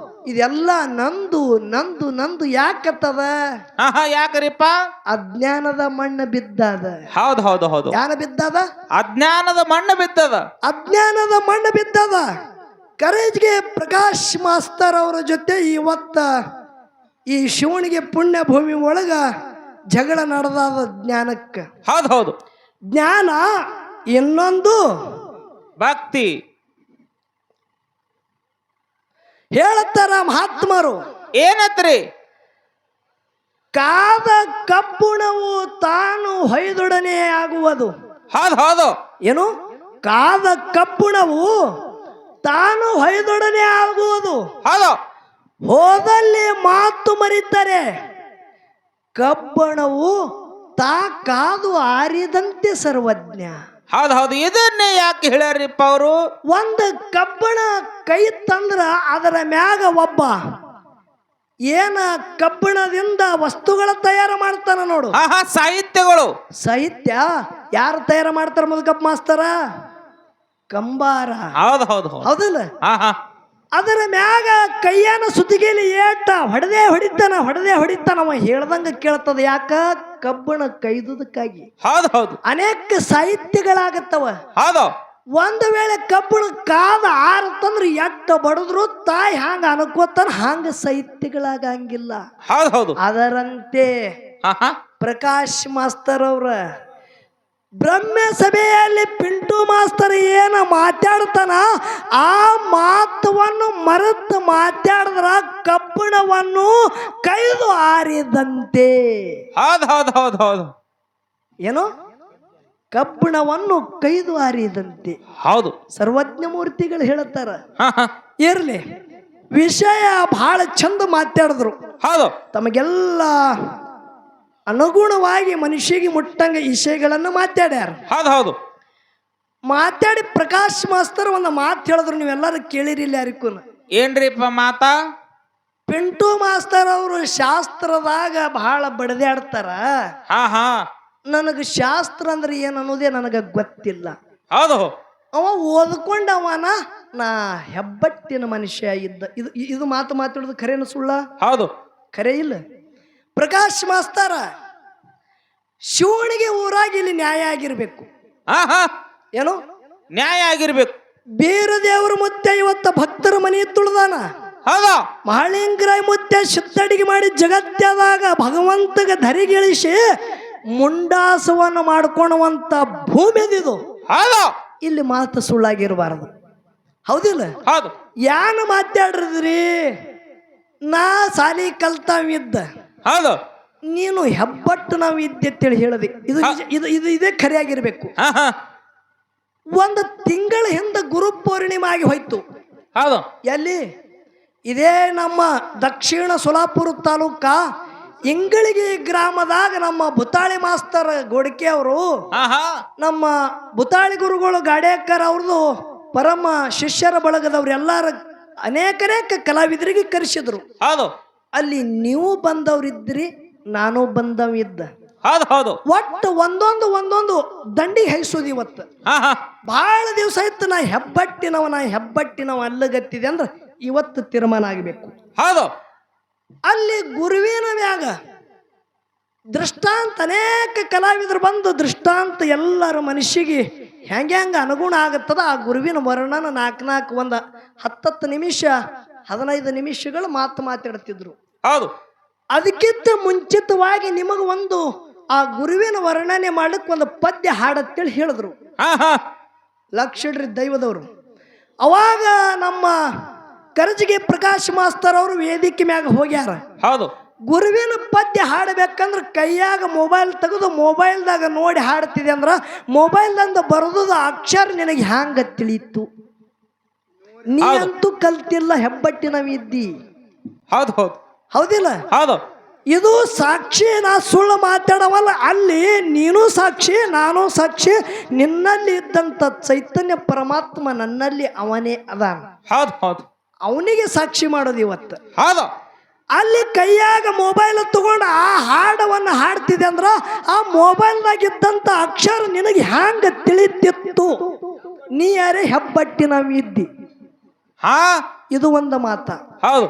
ಇದೆಲ್ಲ ನಂದು ನಂದು ನಂದು ಯಾಕತ್ತದ? ಯಾಕರಿಪ್ಪ? ಅಜ್ಞಾನದ ಮಣ್ಣು ಬಿದ್ದದ. ಹೌದು ಹೌದು ಹೌದು ಜ್ಞಾನ ಬಿದ್ದದ, ಅಜ್ಞಾನದ ಮಣ್ಣು ಬಿದ್ದದ. ಅಜ್ಞಾನದ ಮಣ್ಣು ಬಿದ್ದದ. ಕರೇಜ್ಗೆ ಪ್ರಕಾಶ್ ಮಾಸ್ತರ್ ಅವರ ಜೊತೆ ಇವತ್ತ ಈ ಶಿವನಿಗೆ ಪುಣ್ಯ ಭೂಮಿ ಒಳಗ ಜಗಳ ನಡೆದಾದ ಜ್ಞಾನಕ್ಕೆ. ಹೌದು ಹೌದು ಜ್ಞಾನ. ಇನ್ನೊಂದು ಭಕ್ತಿ. ಹೇಳುತ್ತಾರ ಮಹಾತ್ಮರು, ಏನತ್ರಿ? ಕಾದ ಕಬ್ಬುಣವು ತಾನು ಹೊಯ್ದೊಡನೆ ಆಗುವುದು. ಹೌದು ಹೌದು ಏನು? ಕಾದ ಕಬ್ಬುಣವು ತಾನು ಹೊಯ್ದೊಡನೆ ಆಗುವುದು. ಹೌದು ಹೋದಲ್ಲಿ ಮಾತು ಮರಿತಾರೆ. ಕಬ್ಬಣವು ತಾ ಕಾದು ಆರಿದಂತೆ ಸರ್ವಜ್ಞ. ಹೌದು ಹೌದು ಇದನ್ನೇ ಯಾಕೆ ಹೇಳ್ಯಾರಿಪ್ಪ ಅವರು? ಒಂದು ಕಬ್ಬಣ ಕೈ ತಂದ್ರ ಅದರ ಮ್ಯಾಗ ಒಬ್ಬ ಏನ ಕಬ್ಬಣದಿಂದ ವಸ್ತುಗಳ ತಯಾರು ಮಾಡ್ತಾನ ನೋಡು. ಸಾಹಿತ್ಯಗಳು. ಸಾಹಿತ್ಯ ಯಾರು ತಯಾರು ಮಾಡ್ತಾರ? ಮುದುಕಪ್ಪ ಮಾಸ್ತರ, ಕಂಬಾರ. ಹೌದು ಹೌದು ಹೌದಲ್ಲ? ಅದರ ಮ್ಯಾಗ ಕೈಯನ ಸುತ್ತಿಗೆಲಿ ಏಟ ಹೊಡೆದೇ ಹೊಡಿತಾನ. ಅವ ಹೇಳ್ದಂಗ ಕೇಳ್ತದ. ಯಾಕ? ಕಬ್ಬಣ ಕೈದುದಕ್ಕಾಗಿ. ಹೌದು ಹೌದು ಅನೇಕ ಸಾಹಿತ್ಯಗಳಾಗತ್ತವ. ಹೌದು ಒಂದು ವೇಳೆ ಕಬ್ಬಣ ಕಾದ ಆರತಂದ್ರೆ ಎಟ್ಟ ಬಡದ್ರು ತಾಯಿ ಹಂಗ ಅನ್ಕೋತಾನ, ಹಂಗ ಸಾಹಿತ್ಯಗಳಾಗಂಗಿಲ್ಲ. ಹೌದು ಹೌದು ಅದರಂತೆ ಪ್ರಕಾಶ್ ಮಾಸ್ತರ್ ಅವ್ರ ಬ್ರಹ್ಮ ಸಭೆಯಲ್ಲಿ ಪಿಂಟು ಮಾಸ್ತರ್ ಏನ ಮಾತಾಡ್ತಾನ, ಆ ಮಾತವನ್ನು ಮರೆತು ಮಾತಾಡಿದ್ರ ಕಬ್ಬಣವನ್ನು ಕೈದು ಆರಿದಂತೆ. ಹೌದು ಹೌದು ಹೌದು ಹೌದು ಏನು? ಕಬ್ಬಣವನ್ನು ಕೈದು ಆರಿದಂತೆ. ಹೌದು ಸರ್ವಜ್ಞ ಮೂರ್ತಿಗಳು ಹೇಳುತ್ತಾರ. ಇರ್ಲಿ, ವಿಷಯ ಬಹಳ ಚಂದ ಮಾತಾಡಿದ್ರು. ಹೌದು ತಮಗೆಲ್ಲ ಅನುಗುಣವಾಗಿ ಮನುಷ್ಯಗೆ ಮುಟ್ಟಂಗ ವಿಷಯಗಳನ್ನು ಮಾತಾಡ್ಯಾರ. ಹೌದು ಹೌದು ಮಾತಾಡಿ ಪ್ರಕಾಶ್ ಮಾಸ್ತರ್ ಒಂದು ಮಾತು ಹೇಳಿದ್ರು, ನೀವೆಲ್ಲರೂ ಕೇಳಿರಿಲ್ಲ ಯಾರಿಗೂ. ಏನ್ರಿಪ್ಪ ಮಾತಾ? ಪಿಂಟು ಮಾಸ್ತರ್ ಅವರು ಶಾಸ್ತ್ರದಾಗ ಬಹಳ ಬಡದಾಡ್ತಾರ. ನನಗೆ ಶಾಸ್ತ್ರ ಅಂದ್ರೆ ಏನು ಅನ್ನೋದೇ ನನಗೆ ಗೊತ್ತಿಲ್ಲ. ಹೌದು ಅವ ಓದ್ಕೊಂಡವನ ನಾ ಹೆಬ್ಬಟ್ಟಿನ ಮನುಷ್ಯ ಇದ್ದ. ಇದು ಮಾತು ಮಾತಾಡೋದು ಖರೇನು ಸುಳ್ಳ? ಹೌದು ಖರೆ ಇಲ್ಲ. ಪ್ರಕಾಶ್ ಮಾಸ್ತರ ಶಿವನಿಗೆ ಊರಾಗಿ ಇಲ್ಲಿ ನ್ಯಾಯ ಆಗಿರ್ಬೇಕು. ಏನು ನ್ಯಾಯ ಆಗಿರ್ಬೇಕು? ಬೀರ ದೇವರ ಮುತ್ತೆ ಇವತ್ತ ಭಕ್ತರ ಮನೆ ತುಳಿದಾನ. ಮಹಾಲಿಂಗರಾಯ ಮುತ್ತೆ ಸುತ್ತಡಿಗೆ ಮಾಡಿ ಜಗತ್ಯದಾಗ ಭಗವಂತಗ ಧರಿಗಿಳಿಸಿ ಮುಂಡಾಸವನ್ನು ಮಾಡ್ಕೊಳ್ಳುವಂತ ಭೂಮಿ ಅದಿದು. ಇಲ್ಲಿ ಮಾತು ಸುಳ್ಳಾಗಿರಬಾರದು. ಹೌದಿಲ್ಲ? ಹೌದು. ಯಾನ ಮಾತಾಡ್ರಿದ್ರಿ? ನಾ ಸಾಲಿ ಕಲ್ತಾವಿದ್ದ, ಹೌದು, ನೀನು ಹೆಬ್ಬಟ್ಟು ನಾವು ಇದ್ದೆ ಅಂತೇಳಿ ಹೇಳದೆ. ಇದು ಇದು ಇದು ಇದೇ ಖರೆ ಆಗಿರ್ಬೇಕು. ಒಂದು ತಿಂಗಳ ಹಿಂದೆ ಗುರು ಪೌರ್ಣಿಮೆ ಆಗಿ ಹೋಯ್ತು. ಹೌದು. ಎಲ್ಲಿ? ಇದೇ ನಮ್ಮ ದಕ್ಷಿಣ ಸೋಲಾಪುರ ತಾಲೂಕ ಇಂಗಳಿಗೆ ಗ್ರಾಮದಾಗ ನಮ್ಮ ಬುತಾಳಿ ಮಾಸ್ತರ್ ಗೋಡಿಕೆ ಅವರು, ನಮ್ಮ ಬುತಾಳಿ ಗುರುಗಳು ಗಾಡೇಕರ್ ಅವ್ರದ್ದು ಪರಮ ಶಿಷ್ಯರ ಬಳಗದವ್ರು ಎಲ್ಲಾರ ಅನೇಕ ಕಲಾವಿದರಿಗೆ ಕರೆಸಿದ್ರು. ಅಲ್ಲಿ ನೀವು ಬಂದವ್ರಿದ್ರಿ, ನಾನು ಬಂದವಿದ್ದ. ಒಟ್ಟು ಒಂದೊಂದು ದಂಡಿಗೆ ಹೈಸೋದು. ಇವತ್ತು ಬಹಳ ದಿವಸ ಆಯ್ತು ನಾ ಹೆಬ್ಬಟ್ಟಿನವ ಅಲ್ಲಗತ್ತಿದೆ ಅಂದ್ರೆ ಇವತ್ತು ತೀರ್ಮಾನ ಆಗಬೇಕು. ಅಲ್ಲಿ ಗುರುವಿನ ಮ್ಯಾಗ ದೃಷ್ಟಾಂತ ಅನೇಕ ಕಲಾವಿದರು ಬಂದು ದೃಷ್ಟಾಂತ ಎಲ್ಲರ ಮನುಷ್ಯಗೆ ಹೆಂಗ ಅನುಗುಣ ಆಗತ್ತದ ಆ ಗುರುವಿನ ವರ್ಣನ 4 ಒಂದು 10 ನಿಮಿಷ 15 ನಿಮಿಷಗಳು ಮಾತಾಡ್ತಿದ್ರು. ಹೌದು. ಅದಕ್ಕಿಂತ ಮುಂಚಿತವಾಗಿ ನಿಮಗ ಒಂದು ಆ ಗುರುವಿನ ವರ್ಣನೆ ಮಾಡಕ್ ಒಂದು ಪದ್ಯ ಹಾಡತ್ತೇಳಿ ಹೇಳಿದ್ರು. ಹಾ ಹಾ ಲಕ್ಷಡ್ರಿ ದೈವದವರು. ಅವಾಗ ನಮ್ಮ ಕರಜಿಗೆ ಪ್ರಕಾಶ್ ಮಾಸ್ತರ್ ಅವರು ವೇದಿಕೆ ಮ್ಯಾಗ ಹೋಗ್ಯಾರ. ಹೌದು. ಗುರುವಿನ ಪದ್ಯ ಹಾಡಬೇಕಂದ್ರ ಕೈಯಾಗ ಮೊಬೈಲ್ ತೆಗೆದು ಮೊಬೈಲ್ದಾಗ ನೋಡಿ ಹಾಡ್ತಿದೆ ಅಂದ್ರ ಮೊಬೈಲ್ದಂದ ಬರೋದು ಅಕ್ಷರ ನಿನಗೆ ಹ್ಯಾಂಗ ತಿಳಿಯಿತು? ನೀ ಅಂತೂ ಕಲ್ತಿಲ್ಲ, ಹೆಬ್ಬಟ್ಟಿನ ವಿದ್ದಿ. ಹೌದು ಹೌದು ಹೌದಿಲ್ಲ? ಹೌದು. ಇದು ಸಾಕ್ಷಿ, ನಾ ಸುಳ್ಳು ಮಾತಾಡವಲ್ಲ. ಅಲ್ಲಿ ನೀನು ಸಾಕ್ಷಿ, ನಾನು ಸಾಕ್ಷಿ. ನಿನ್ನಲ್ಲಿ ಇದ್ದಂತ ಚೈತನ್ಯ ಪರಮಾತ್ಮ ನನ್ನಲ್ಲಿ ಅವನೇ ಅದಾನ. ಹೌದು ಹೌದು. ಅವನಿಗೆ ಸಾಕ್ಷಿ ಮಾಡೋದು ಇವತ್ತು. ಹೌದು. ಅಲ್ಲಿ ಕೈಯಾಗ ಮೊಬೈಲ್ ತಗೊಂಡು ಆ ಹಾಡವನ್ನು ಹಾಡ್ತಿದೆ ಅಂದ್ರ ಆ ಮೊಬೈಲ್ದಾಗ ಇದ್ದಂತ ಅಕ್ಷರ ನಿನಗೆ ಹ್ಯಾಂಗ ತಿಳಿತಿತ್ತು? ನೀ ಯಾರೇ ಹೆಬ್ಬಟ್ಟಿನ ವಿದ್ದಿ. ಹಾ, ಇದು ಒಂದು ಮಾತ. ಹೌದು.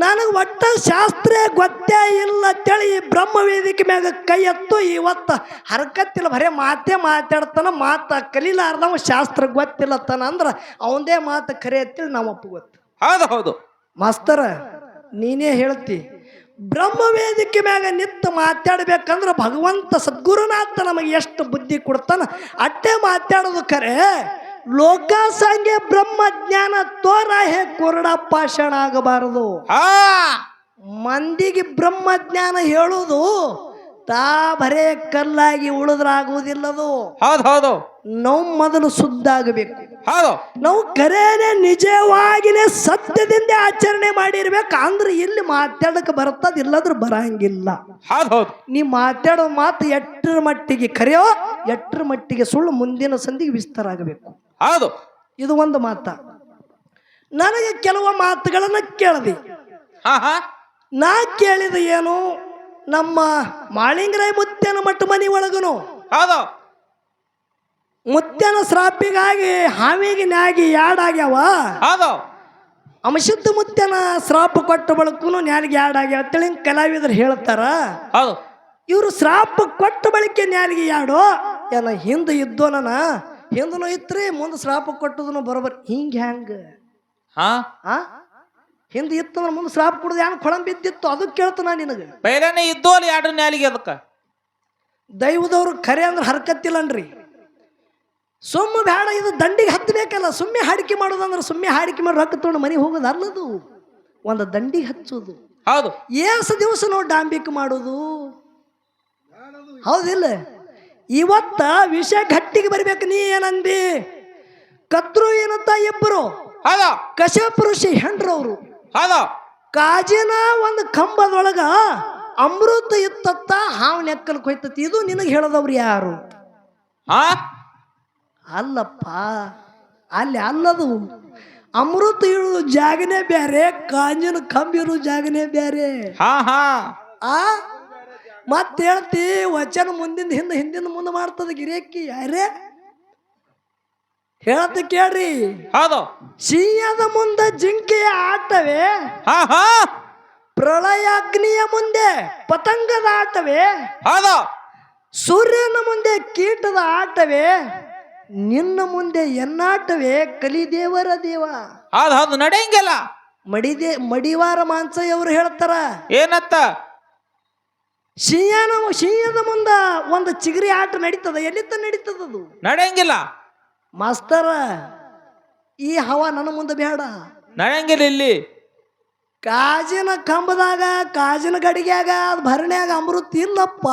ನನಗೆ ಒಟ್ಟ ಶಾಸ್ತ್ರ ಗೊತ್ತೇ ಇಲ್ಲ ಅಂತೇಳಿ ಈ ಬ್ರಹ್ಮ ವೇದಿಕೆ ಮ್ಯಾಗ ಕೈ ಎತ್ತು ಇವತ್ತು ಹರಕತ್ತಿಲ್ಲ, ಬರೇ ಮಾತೇ ಮಾತಾಡ್ತಾನ. ಮಾತ ಕಲೀಲಾರ್ದವ ಶಾಸ್ತ್ರ ಗೊತ್ತಿಲ್ಲತ್ತಾನ ಅಂದ್ರ ಅವಂದೇ ಮಾತು ಖರೆ ಅಂತೇಳಿ ನಾವು ಒಪ್ಪುಗೊತ್ತು. ಹೌದು ಹೌದು. ಮಾಸ್ತರ ನೀನೇ ಹೇಳ್ತಿ, ಬ್ರಹ್ಮ ವೇದಿಕೆ ಮ್ಯಾಗ ನಿಂತು ಮಾತಾಡ್ಬೇಕಂದ್ರ ಭಗವಂತ ಸದ್ಗುರುನಾಥ ನಮಗೆ ಎಷ್ಟು ಬುದ್ಧಿ ಕೊಡ್ತಾನ ಅಟ್ಟೆ ಮಾತಾಡೋದು ಖರೆ. ಲೋಕಾಸಂಗೆ ಬ್ರಹ್ಮ ಜ್ಞಾನ ತೋರಾಹೆ ಕೊರಡ ಪಾಷಾಣ ಆಗಬಾರದು. ಮಂದಿಗೆ ಬ್ರಹ್ಮ ಜ್ಞಾನ ಹೇಳುವುದು ತಾ ಬರೇ ಕಲ್ಲಾಗಿ ಉಳಿದ್ರಾಗುವುದಿಲ್ಲದು. ಹೌದು ಹೌದು. ನಾವು ಮೊದಲು ಶುದ್ಧ ಆಗಬೇಕು. ಹೌದು. ನಾವು ಕರೇನೆ ನಿಜವಾಗಿನೇ ಸತ್ಯದಿಂದ ಆಚರಣೆ ಮಾಡಿರ್ಬೇಕು. ಅಂದ್ರೆ ಇಲ್ಲಿ ಮಾತಾಡಕ್ಕೆ ಬರ್ತದ, ಇಲ್ಲದ್ರ ಬರಂಗಿಲ್ಲ. ಹೌದು ಹೌದು. ನೀ ಮಾತಾಡೋ ಮಾತು ಎಟ್ಟರ ಮಟ್ಟಿಗೆ ಖರೆಯೋ ಎಟ್ಟರ ಮಟ್ಟಿಗೆ ಸುಳ್ಳು ಮುಂದಿನ ಸಂಧಿಗೆ ವಿಸ್ತಾರ ಆಗಬೇಕು. ಹೌದು. ಇದು ಒಂದು ಮಾತ. ನನಗೆ ಕೆಲವು ಮಾತುಗಳನ್ನ ಕೇಳದಿ. ಹಾ ಹಾ. ನಾ ಕೇಳಿದ ಏನು, ನಮ್ಮ ಮಾಳಿಂಗರಾಯ ಮುತ್ಯನ ಮಟ್ಟ ಮನಿ ಒಳಗನು ಹೌದು. ಮುತ್ಯನ ಶ್ರಾಪಿಗಾಗಿ ಹಾವಿಗೆ ನ್ಯಾಗಿ ಯಾಡಾಗ್ಯಾವ. ಹೌದು. ಅಂಶುದ್ಧ ಮುತ್ಯನ ಶ್ರಾಪ ಕೊಟ್ಟ ಬಳಕೂ ನ್ಯಾಲಿಗೆ ಯಾಡಾಗ್ಯಾವ ಅಂತೇಳಿ ಕಲಾವಿದರು ಹೇಳ್ತಾರ. ಹೌದು. ಇವರು ಶ್ರಾಪ ಕೊಟ್ಟ ಬಳಿಕೆ ನ್ಯಾಲಿಗೆ ಯಾಡೋ ಏನ ಹಿಂದೆ ಇದ್ದೋನ ಹಿಂದನು ಇತ್ರಿ, ಮುಂದೆ ಶ್ರಾಪ ಕೊಟ್ಟದನು ಬರೋಬರ್. ಹಿಂಗೆ ಹ್ಯಾಂಗ ಹಾ ಹಿಂದೆ ಇತ್ತಂದ್ರೆ ಮುಂದೆ ಶ್ರಾಪ ಕೊಡೋದು ಹೆಂಗ್ ಕೊಳಂ ಬಿದ್ದಿತ್ತು ಅದು ಕೇಳ್ತಾನ ನಿನಗೆ. ಪೈಲಾನೆ ಇದ್ದು ಅಲ್ಲಿ ಎರಡು ನ್ಯಾಲಿಗೆ ಅದಕ್ಕ ದೈವದವ್ರು ಖರೆ ಅಂದ್ರೆ ಹರ್ಕತ್ತಿಲ್ಲನ್ರಿ. ಸುಮ್ಮ ಬೇಡ, ಇದು ದಂಡಿಗೆ ಹತ್ತಬೇಕಲ್ಲ. ಸುಮ್ಮನೆ ಹಾಡಿಕೆ ಮಾಡೋದಂದ್ರೆ ಸುಮ್ಮನೆ ಹಾಡಿಕೆ ಮಾಡಿ ರೊಕ್ಕ ತೊಗೊಂಡು ಮನೆಗೆ ಹೋಗೋದು ಅಲ್ಲದು, ಒಂದು ದಂಡಿಗೆ ಹಚ್ಚೋದು. ಹೌದು. ಏಸು ದಿವಸ ನಾವು ಡಾಂಬಿಕ್ ಮಾಡೋದು. ಹೌದಿಲ್ಲ? ಇವತ್ತ ವಿಷಯ ಗಟ್ಟಿಗೆ ಬರ್ಬೇಕು. ನೀ ಏನಂದಿ? ಕತ್ರು ಏನಂತ ಇಬ್ಬರು ಹೌದು. ಕಶ್ಯಪ ಋಷಿ ಹೆಂಡ್ರವ್ರು ಹೌದು. ಕಾಜಿನ ಒಂದು ಕಂಬದೊಳಗ ಅಮೃತ ಇತ್ತತ್ತ, ಹಾವು ನೆಕ್ಕಲ್ಕ್ ಹೋಯ್ತತಿ. ಇದು ನಿನಗೆ ಹೇಳದವ್ರು ಯಾರು? ಅಲ್ಲಪ್ಪ, ಅಲ್ಲಿ ಅಲ್ಲದು. ಅಮೃತ ಇರೋದು ಜಾಗನೇ ಬೇರೆ, ಕಾಂಜಿನ ಕಂಬ ಇರೋ ಜಾಗನೇ ಬೇರೆ. ಆ ಮತ್ ಹೇಳ್ತಿ ವಚನ ಮುಂದಿಂದ ಹಿಂದೆ ಹಿಂದಿಂದ ಮುಂದೆ ಮಾಡ್ತದ ಗಿರೇಕಿ ಯಾರೇ ಹೇಳತ್ತ ಕೇಳ್ರಿ. ಹೌದು. ಸಿಂಹದ ಮುಂದೆ ಜಿಂಕೆಯ ಆಟವೇ, ಪ್ರಳಯ ಅಗ್ನಿಯ ಮುಂದೆ ಪತಂಗದ ಆಟವೇ, ಹೌದು. ಸೂರ್ಯನ ಮುಂದೆ ಕೀಟದ ಆಟವೇ, ನಿನ್ನ ಮುಂದೆ ಎನ್ನಾಟವೇ ಕಲಿದೇವರ ದೇವ. ಹೌದು ಹೌದು. ನಡೆಯಂಗಿಲ್ಲ. ಮಡಿವಾರ ಮಾನ್ಸಯ್ಯವರು ಹೇಳ್ತಾರ ಏನತ್ತ? ಸಿಂಹದ ಮುಂದ ಒಂದು ಚಿಗರಿ ಆಟ ನಡೀತದ. ಎಲ್ಲಿತ್ತ ನಡೀತದದು? ನಡೆಯಂಗಿಲ್ಲ ಮಾಸ್ತರ. ಈ ಹವ ನನ್ನ ಮುಂದೆ ಬೇಡ, ನಡೆಯಂಗಿಲ್ಲ. ಇಲ್ಲಿ ಕಾಜಿನ ಕಂಬದಾಗ ಕಾಜಿನ ಗಡಿಗ್ಯಾಗ ಅದು ಭರಣ್ಯಾಗ ಅಮೃತ ಇಲ್ಲಪ್ಪ.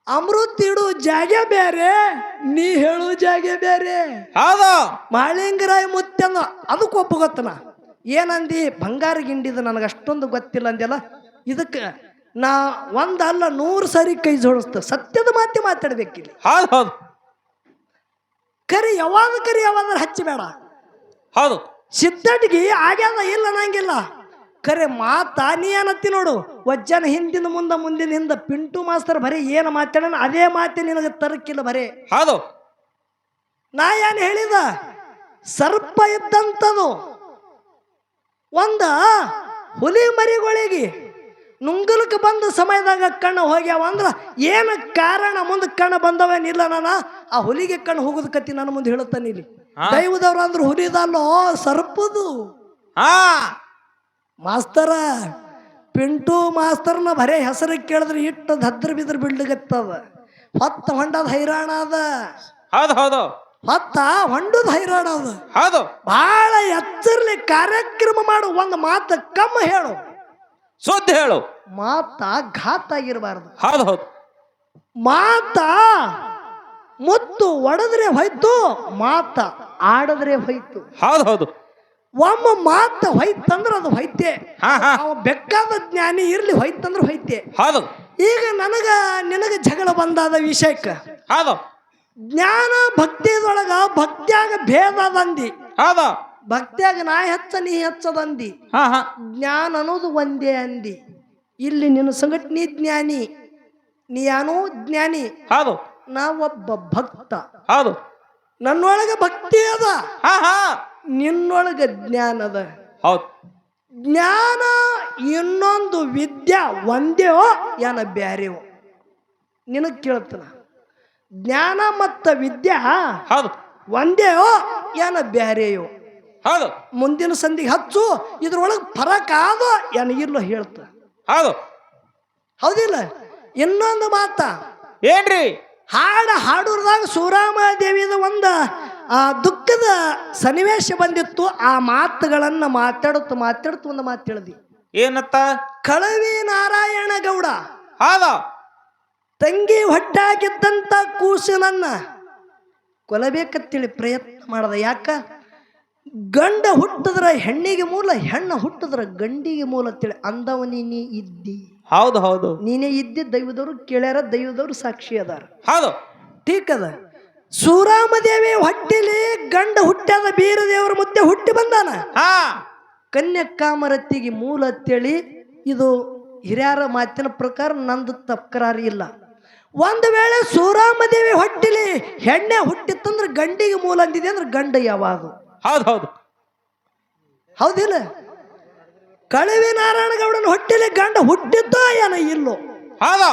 ಅಮೃತ ಇಡು ಜಾಗ ಬೇರೆ, ನೀ ಹೇಳು ಜಾಗ ಬೇರೆ. ಹೌದು. ಮಾಳಿಂಗರಾಯ ಮುತ್ಯನ ಅದಕ್ಕೆ ಒಪ್ಪಗೊತ್ತನ. ಏನಂದಿ? ಬಂಗಾರ ಗಿಂಡಿದ ನನಗೆ ಅಷ್ಟೊಂದು ಗೊತ್ತಿಲ್ಲ ಅಂದೆಲ್ಲ. ಇದಕ್ಕೆ ನಾ ಒಂದಲ್ಲ 100 ಸರಿ ಕೈ ಜೋಡಿಸ್ತ. ಸತ್ಯದ ಮಾತಿ ಮಾತಾಡ್ಬೇಕಿಲ್ಲ. ಹೌದು ಹೌದು. ಕರಿ ಯಾವಾಗ ಹಚ್ಚಬೇಡ. ಹೌದು. ಸಿದ್ಧಟಿಗೆ ಆಗ್ಯಾದ ಇಲ್ಲ ಅನ್ನಂಗಿಲ್ಲ. ಕರೆ ಮಾತಾ ನೀ ಏನತ್ತಿ ನೋಡು. ವಜ್ಜನ ಹಿಂದಿನ ಮುಂದಿನ ಹಿಂದ ಪಿಂಟು ಮಾಸ್ತರ್ ಬರೀ ಏನು ಮಾತಾಡೋಣ ಅದೇ ಮಾತಿ ನಿನಗೆ ತರಕಿಲ್ಲ ಬರೇ. ಹೌದು. ನಾ ಏನು ಹೇಳಿದ? ಸರ್ಪ ಇದ್ದಂಥದು ಒಂದ ಹುಲಿ ಮರಿಗಳಿಗೆ ನುಂಗಲಕ್ಕೆ ಬಂದ ಸಮಯದಾಗ ಕಣ್ಣು ಹೋಗ್ಯಾವ ಅಂದ್ರ ಏನು ಕಾರಣ? ಮುಂದೆ ಕಣ್ಣು ಬಂದವೇನಿಲ್ಲ. ನಾನು ಆ ಹುಲಿಗೆ ಕಣ್ಣು ಹೋಗೋದ್ ಕತ್ತಿ ನನ್ನ ಮುಂದೆ ಹೇಳುತ್ತಾನೆ. ಇಲ್ಲಿ ದೈವದವ್ರು ಅಂದ್ರೆ ಹುಲಿದಲ್ಲೋ ಸರ್ಪದು. ಹಾ ಮಾಸ್ತರ ಪಿಂಟು ಮಾಸ್ತರ್ನ ಬರೇ ಹೆಸರು ಕೇಳಿದ್ರೆ ಇಟ್ಟು ದದ್ರ ಬಿದ್ರ ಬಿಡ್ಲಿಗತ್ತದ ಹೊತ್ತ ಹೊಂಡದ ಹೈರಾಣ ಅದ ಹೌದು ಹೌದು ಹೊತ್ತ ಹೊಂಡದ ಹೈರಾಣ ಅದ ಹೌದು ಬಹಳ ಎಚ್ಚರ್ಲಿ ಕಾರ್ಯಕ್ರಮ ಮಾಡು ಒಂದು ಮಾತು ಕಮ್ಮ ಹೇಳು ಸುದ್ದಿ ಹೇಳು ಮಾತ ಘಾತ ಆಗಿರಬಾರ್ದು ಹೌದು ಹೌದು ಮಾತ ಮುತ್ತು ಒಡೆದ್ರೆ ಹೋಯ್ತು ಮಾತ ಆಡದ್ರೆ ಹೋಯ್ತು ಹೌದು ಹೌದು ಒಮ್ಮ ಮಾತ ಹೋಯ್ತಂದ್ರ ಅದು ಹೋಯ್ತೆ ಹಾ ಹಾ ಅವ ಬೆಕ್ಕಾದ ಜ್ಞಾನಿ ಇರ್ಲಿ ಹೋಯ್ತಂದ್ರ ಹೋಯ್ತೆ ಹೌದು ಈಗ ನಿನಗ ಜಗಳ ಬಂದಾದ ವಿಷಯಕ್ಕ ಹೌದು ಜ್ಞಾನ ಭಕ್ತಿದೊಳಗ ಭಕ್ತಿಯಾಗ ಭೇದ ಅದಂದಿ ಹೌದು ಭಕ್ತಿಯಾಗ ನಾ ಹೆಚ್ಚ ನೀ ಹೆಚ್ಚದಂದಿ ಹಾ ಹಾ ಜ್ಞಾನ ಅನ್ನೋದು ಒಂದೇ ಅಂದಿ ಇಲ್ಲಿ ನಿನ್ನ ಸಂಗಟ ನೀ ಜ್ಞಾನಿ ನೀ ಯಾನೋ ಜ್ಞಾನಿ ಹೌದು ನಾ ಒಬ್ಬ ಭಕ್ತ ಹೌದು ನನ್ನೊಳಗ ಭಕ್ತಿ ಅದ ಹಾ ಹಾ ನಿನ್ನೊಳಗ ಜ್ಞಾನ ಅದ ಹೌದು ಜ್ಞಾನ ಇನ್ನೊಂದು ವಿದ್ಯಾ ಒಂದೇವೋ ಏನ ಬ್ಯಾರೇವೋ ನಿನಗ್ ಕೇಳ್ತಾನ ಜ್ಞಾನ ಮತ್ತ ವಿದ್ಯಾ ಹೌದು ಒಂದೇವೋ ಏನ ಬ್ಯಾರೆಯೋ ಹೌದು ಮುಂದಿನ ಸಂಧಿಗೆ ಹಚ್ಚು ಇದ್ರೊಳಗೆ ಫರಕ್ ಆದೋ ಏನ ಇರ್ಲೋ ಹೇಳ್ತ ಹೌದು ಹೌದಿಲ್ಲ ಇನ್ನೊಂದು ಮಾತ ಏನ್ರಿ ಹಾಡೂರ್ದಾಗ ಸೂರಾಮ ದೇವಿದ ಒಂದು ದುಃಖದ ಸನ್ನಿವೇಶ ಬಂದಿತ್ತು ಆ ಮಾತುಗಳನ್ನ ಮಾತಾಡುತ್ತ ಒಂದು ಮಾತು ಹೇಳ್ದಿ ಏನತ್ತ ಕಳವಿ ನಾರಾಯಣ ಗೌಡ ಹೌದು ತಂಗಿ ಹೊಟ್ಟಾಗಿದ್ದಂತ ಕೂಸಿನನ್ನ ಕೊಲಬೇಕಂತೇಳಿ ಪ್ರಯತ್ನ ಮಾಡದ ಯಾಕ ಗಂಡ ಹುಟ್ಟಿದ್ರ ಹೆಣ್ಣಿಗೆ ಮೂಲ ಹೆಣ್ಣ ಹುಟ್ಟಿದ್ರ ಗಂಡಿಗೆ ಮೂಲ ಅಂತೇಳಿ ಅಂದವ ನೀನೇ ಇದ್ದಿ ಹೌದು ಹೌದು ನೀನೇ ಇದ್ದಿ ದೈವದವ್ರು ಕೇಳ್ಯಾರ ದೈವದವ್ರು ಸಾಕ್ಷಿ ಅದಾರ ಹೌದು ಟೀಕ್ ಅದ ಸೂರಾಮದೇವಿ ಹೊಟ್ಟಿಲಿ ಗಂಡ ಹುಟ್ಟ್ಯಾದ ಬೀರದೇವರ ಮುದ್ದೆ ಹುಟ್ಟಿ ಬಂದಾನ ಹಾ ಕನ್ಯಕಾಮರತಿಗೆ ಮೂಲ ಅಂತೇಳಿ ಇದು ಹಿರಿಯರ ಮಾತಿನ ಪ್ರಕಾರ ನಂದು ತಕರಾರಿ ಇಲ್ಲ ಒಂದು ವೇಳೆ ಸೂರಾಮದೇವಿ ಹೊಟ್ಟಿಲಿ ಹೆಣ್ಣೆ ಹುಟ್ಟಿತ್ತಂದ್ರೆ ಗಂಡಿಗೆ ಮೂಲ ಅಂದಿದೆ ಅಂದ್ರೆ ಗಂಡ ಯಾವಾಗ ಹೌದು ಹೌದು ಹೌದಿಲ್ಲ ಕಳವಿ ನಾರಾಯಣ ಗೌಡನ ಹೊಟ್ಟಿಲಿ ಗಂಡ ಹುಟ್ಟಿದ್ದೋ ಏನ ಇಲ್ಲೋ ಹೌದು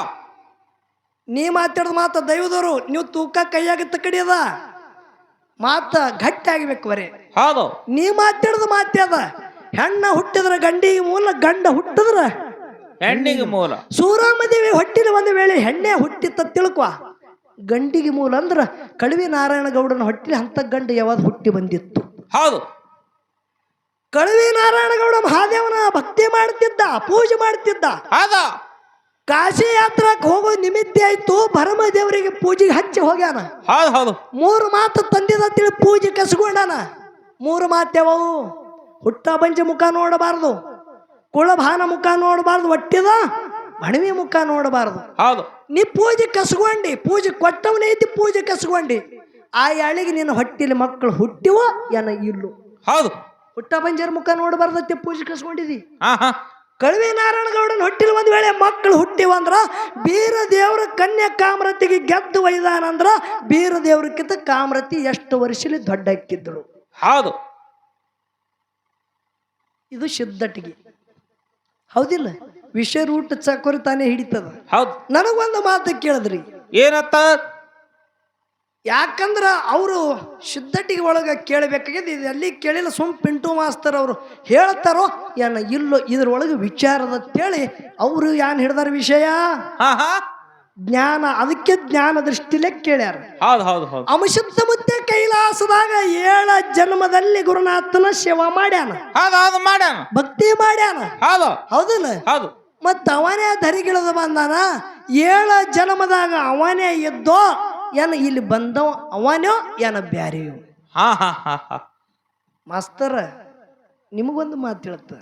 ನೀ ಮಾತಾಡ್ದ ಮಾತ ದೈವದವರು ನೀವು ತೂಕ ಕೈಯಾಗ ತಕಡಿಯದ ಮಾತ ಗಟ್ಟಿ ಆಗ್ಬೇಕು ಬರೇ ಹೌದು ನೀ ಮಾತಾಡ್ದ ಮಾತ್ಯದ ಹೆಣ್ಣ ಹುಟ್ಟಿದ್ರ ಗಂಡಿಗೆ ಮೂಲ ಗಂಡ ಹುಟ್ಟಿದ್ರ ಹೆಣ್ಣಿಗೆ ಮೂಲ ಸೂರಾಮದೇವಿ ಹೊಟ್ಟಿನ ಒಂದು ವೇಳೆ ಹೆಣ್ಣೆ ಹುಟ್ಟಿತ್ತ ತಿಳ್ಕೊ ಗಂಡಿಗೆ ಮೂಲ ಅಂದ್ರ ಕಳವಿ ನಾರಾಯಣ ಗೌಡನ ಹೊಟ್ಟಿನ ಅಂತ ಗಂಡ ಯಾವಾಗ ಹುಟ್ಟಿ ಬಂದಿತ್ತು ಹೌದು ಕಳವಿ ನಾರಾಯಣ ಗೌಡ ಮಹಾದೇವನ ಭಕ್ತಿ ಮಾಡ್ತಿದ್ದ ಪೂಜೆ ಮಾಡ್ತಿದ್ದ ಹೌದು ಕಾಶಿ ಯಾತ್ರಕ್ಕೆ ಹೋಗೋ ನಿಮಿತ್ತ ಆಯ್ತು ಭರಮ ದೇವರಿಗೆ ಪೂಜೆಗೆ ಹಚ್ಚಿ ಹೋಗ್ಯಾನ ಹೌದು ಹೌದು 3 ಮಾತು ತಂದಿದ ತಿಳಿ ಪೂಜೆ ಕಸ್ಕೊಂಡಾನ 3 ಮಾತ್ಯವವು ಹುಟ್ಟ ಬಂಜೆ ಮುಖ ನೋಡಬಾರ್ದು ಕುಳಭಾನ ಮುಖ ನೋಡಬಾರ್ದು ಒಟ್ಟಿದ ಬಣವಿ ಮುಖ ನೋಡಬಾರ್ದು ಹೌದು ನೀ ಪೂಜೆ ಕಸ್ಕೊಂಡಿ ಪೂಜೆ ಕೊಟ್ಟವನೈತಿ ಪೂಜೆ ಕಸ್ಕೊಂಡಿ ಆ ಯಾಳಿಗೆ ನಿನ್ನ ಹೊಟ್ಟಿಲಿ ಮಕ್ಕಳು ಹುಟ್ಟಿವೋ ಏನ ಇಲ್ಲು ಹೌದು ಹುಟ್ಟ ಬಂಜರ ಮುಖ ನೋಡಬಾರ್ದತ್ತೆ ಪೂಜೆ ಕಸ್ಕೊಂಡಿದಿ ಹಾ ಹಾ ಕಳವಿ ನಾರಾಯಣ ಗೌಡನ ಹೊಟ್ಟಿಲ್ ಒಂದ್ ವೇಳೆ ಮಕ್ಕಳು ಹುಟ್ಟಿವಂದ್ರ ಬೀರ ದೇವ್ರ ಕನ್ಯಾ ಕಾಮರತಿಗೆ ಗೆದ್ದು ಒಯ್ದಾನಂದ್ರ ಬೀರ ದೇವ್ರಕ್ಕಿಂತ ಕಾಮರತಿ ಎಷ್ಟು ವರ್ಷಲಿ ದೊಡ್ಡ ಹಾಕಿದ್ದಳು ಹೌದು ಇದು ಸಿದ್ಧಟಿಗೆ ಹೌದಿಲ್ಲ ವಿಷಯ ರೂಟ್ ಚಕೋರಿ ತಾನೇ ಹಿಡಿತದ ಹೌದು ನನಗೊಂದು ಮಾತು ಕೇಳಿದ್ರಿ ಏನತ್ತ ಯಾಕಂದ್ರ ಅವರು ಸಿದ್ಧಟಿಗೆ ಒಳಗ ಕೇಳಬೇಕಾಗಿದೆ ಇದು ಎಲ್ಲಿ ಕೇಳಿಲ್ಲ ಪಿಂಟು ಮಾಸ್ತರ್ ಅವರು ಹೇಳ್ತಾರೋ ಏನ ಇಲ್ಲೋ ಇದ್ರೊಳಗೆ ವಿಚಾರದ ಅಂತೇಳಿ ಅವರು ಏನ್ ಹಿಡ್ದಾರ ವಿಷಯ ಹಾ ಹಾ ಜ್ಞಾನ ಅದಕ್ಕೆ ಜ್ಞಾನ ದೃಷ್ಟಿಲೇ ಕೇಳ್ಯಾರ ಹೌದು ಹೌದು ಹೌದು ಅಂಶದ ಮುದ್ದೆ ಕೈಲಾಸದಾಗ 7 ಜನ್ಮದಲ್ಲಿ ಗುರುನಾಥನ ಸೇವಾ ಮಾಡ್ಯಾನ ಹೌದು ಹೌದು ಮಾಡ್ಯಾನ ಭಕ್ತಿ ಮಾಡ್ಯಾನ ಹೌದು ಹೌದಿಲ್ಲ ಹೌದು ಮತ್ತ ಅವನೇ ಧರಿಗಿಳದ ಬಂದಾನ 7 ಜನ್ಮದಾಗ ಅವನೇ ಇದ್ದೋ ಏನ ಇಲ್ಲಿ ಬಂದವ ಅವನೋ ಏನ ಬ್ಯಾರೆಯೋ ಹಾ ಹಾ ಹಾ ಹಾ ಮಾಸ್ತರ ನಿಮಗೊಂದು ಮಾತು ಹೇಳುತ್ತ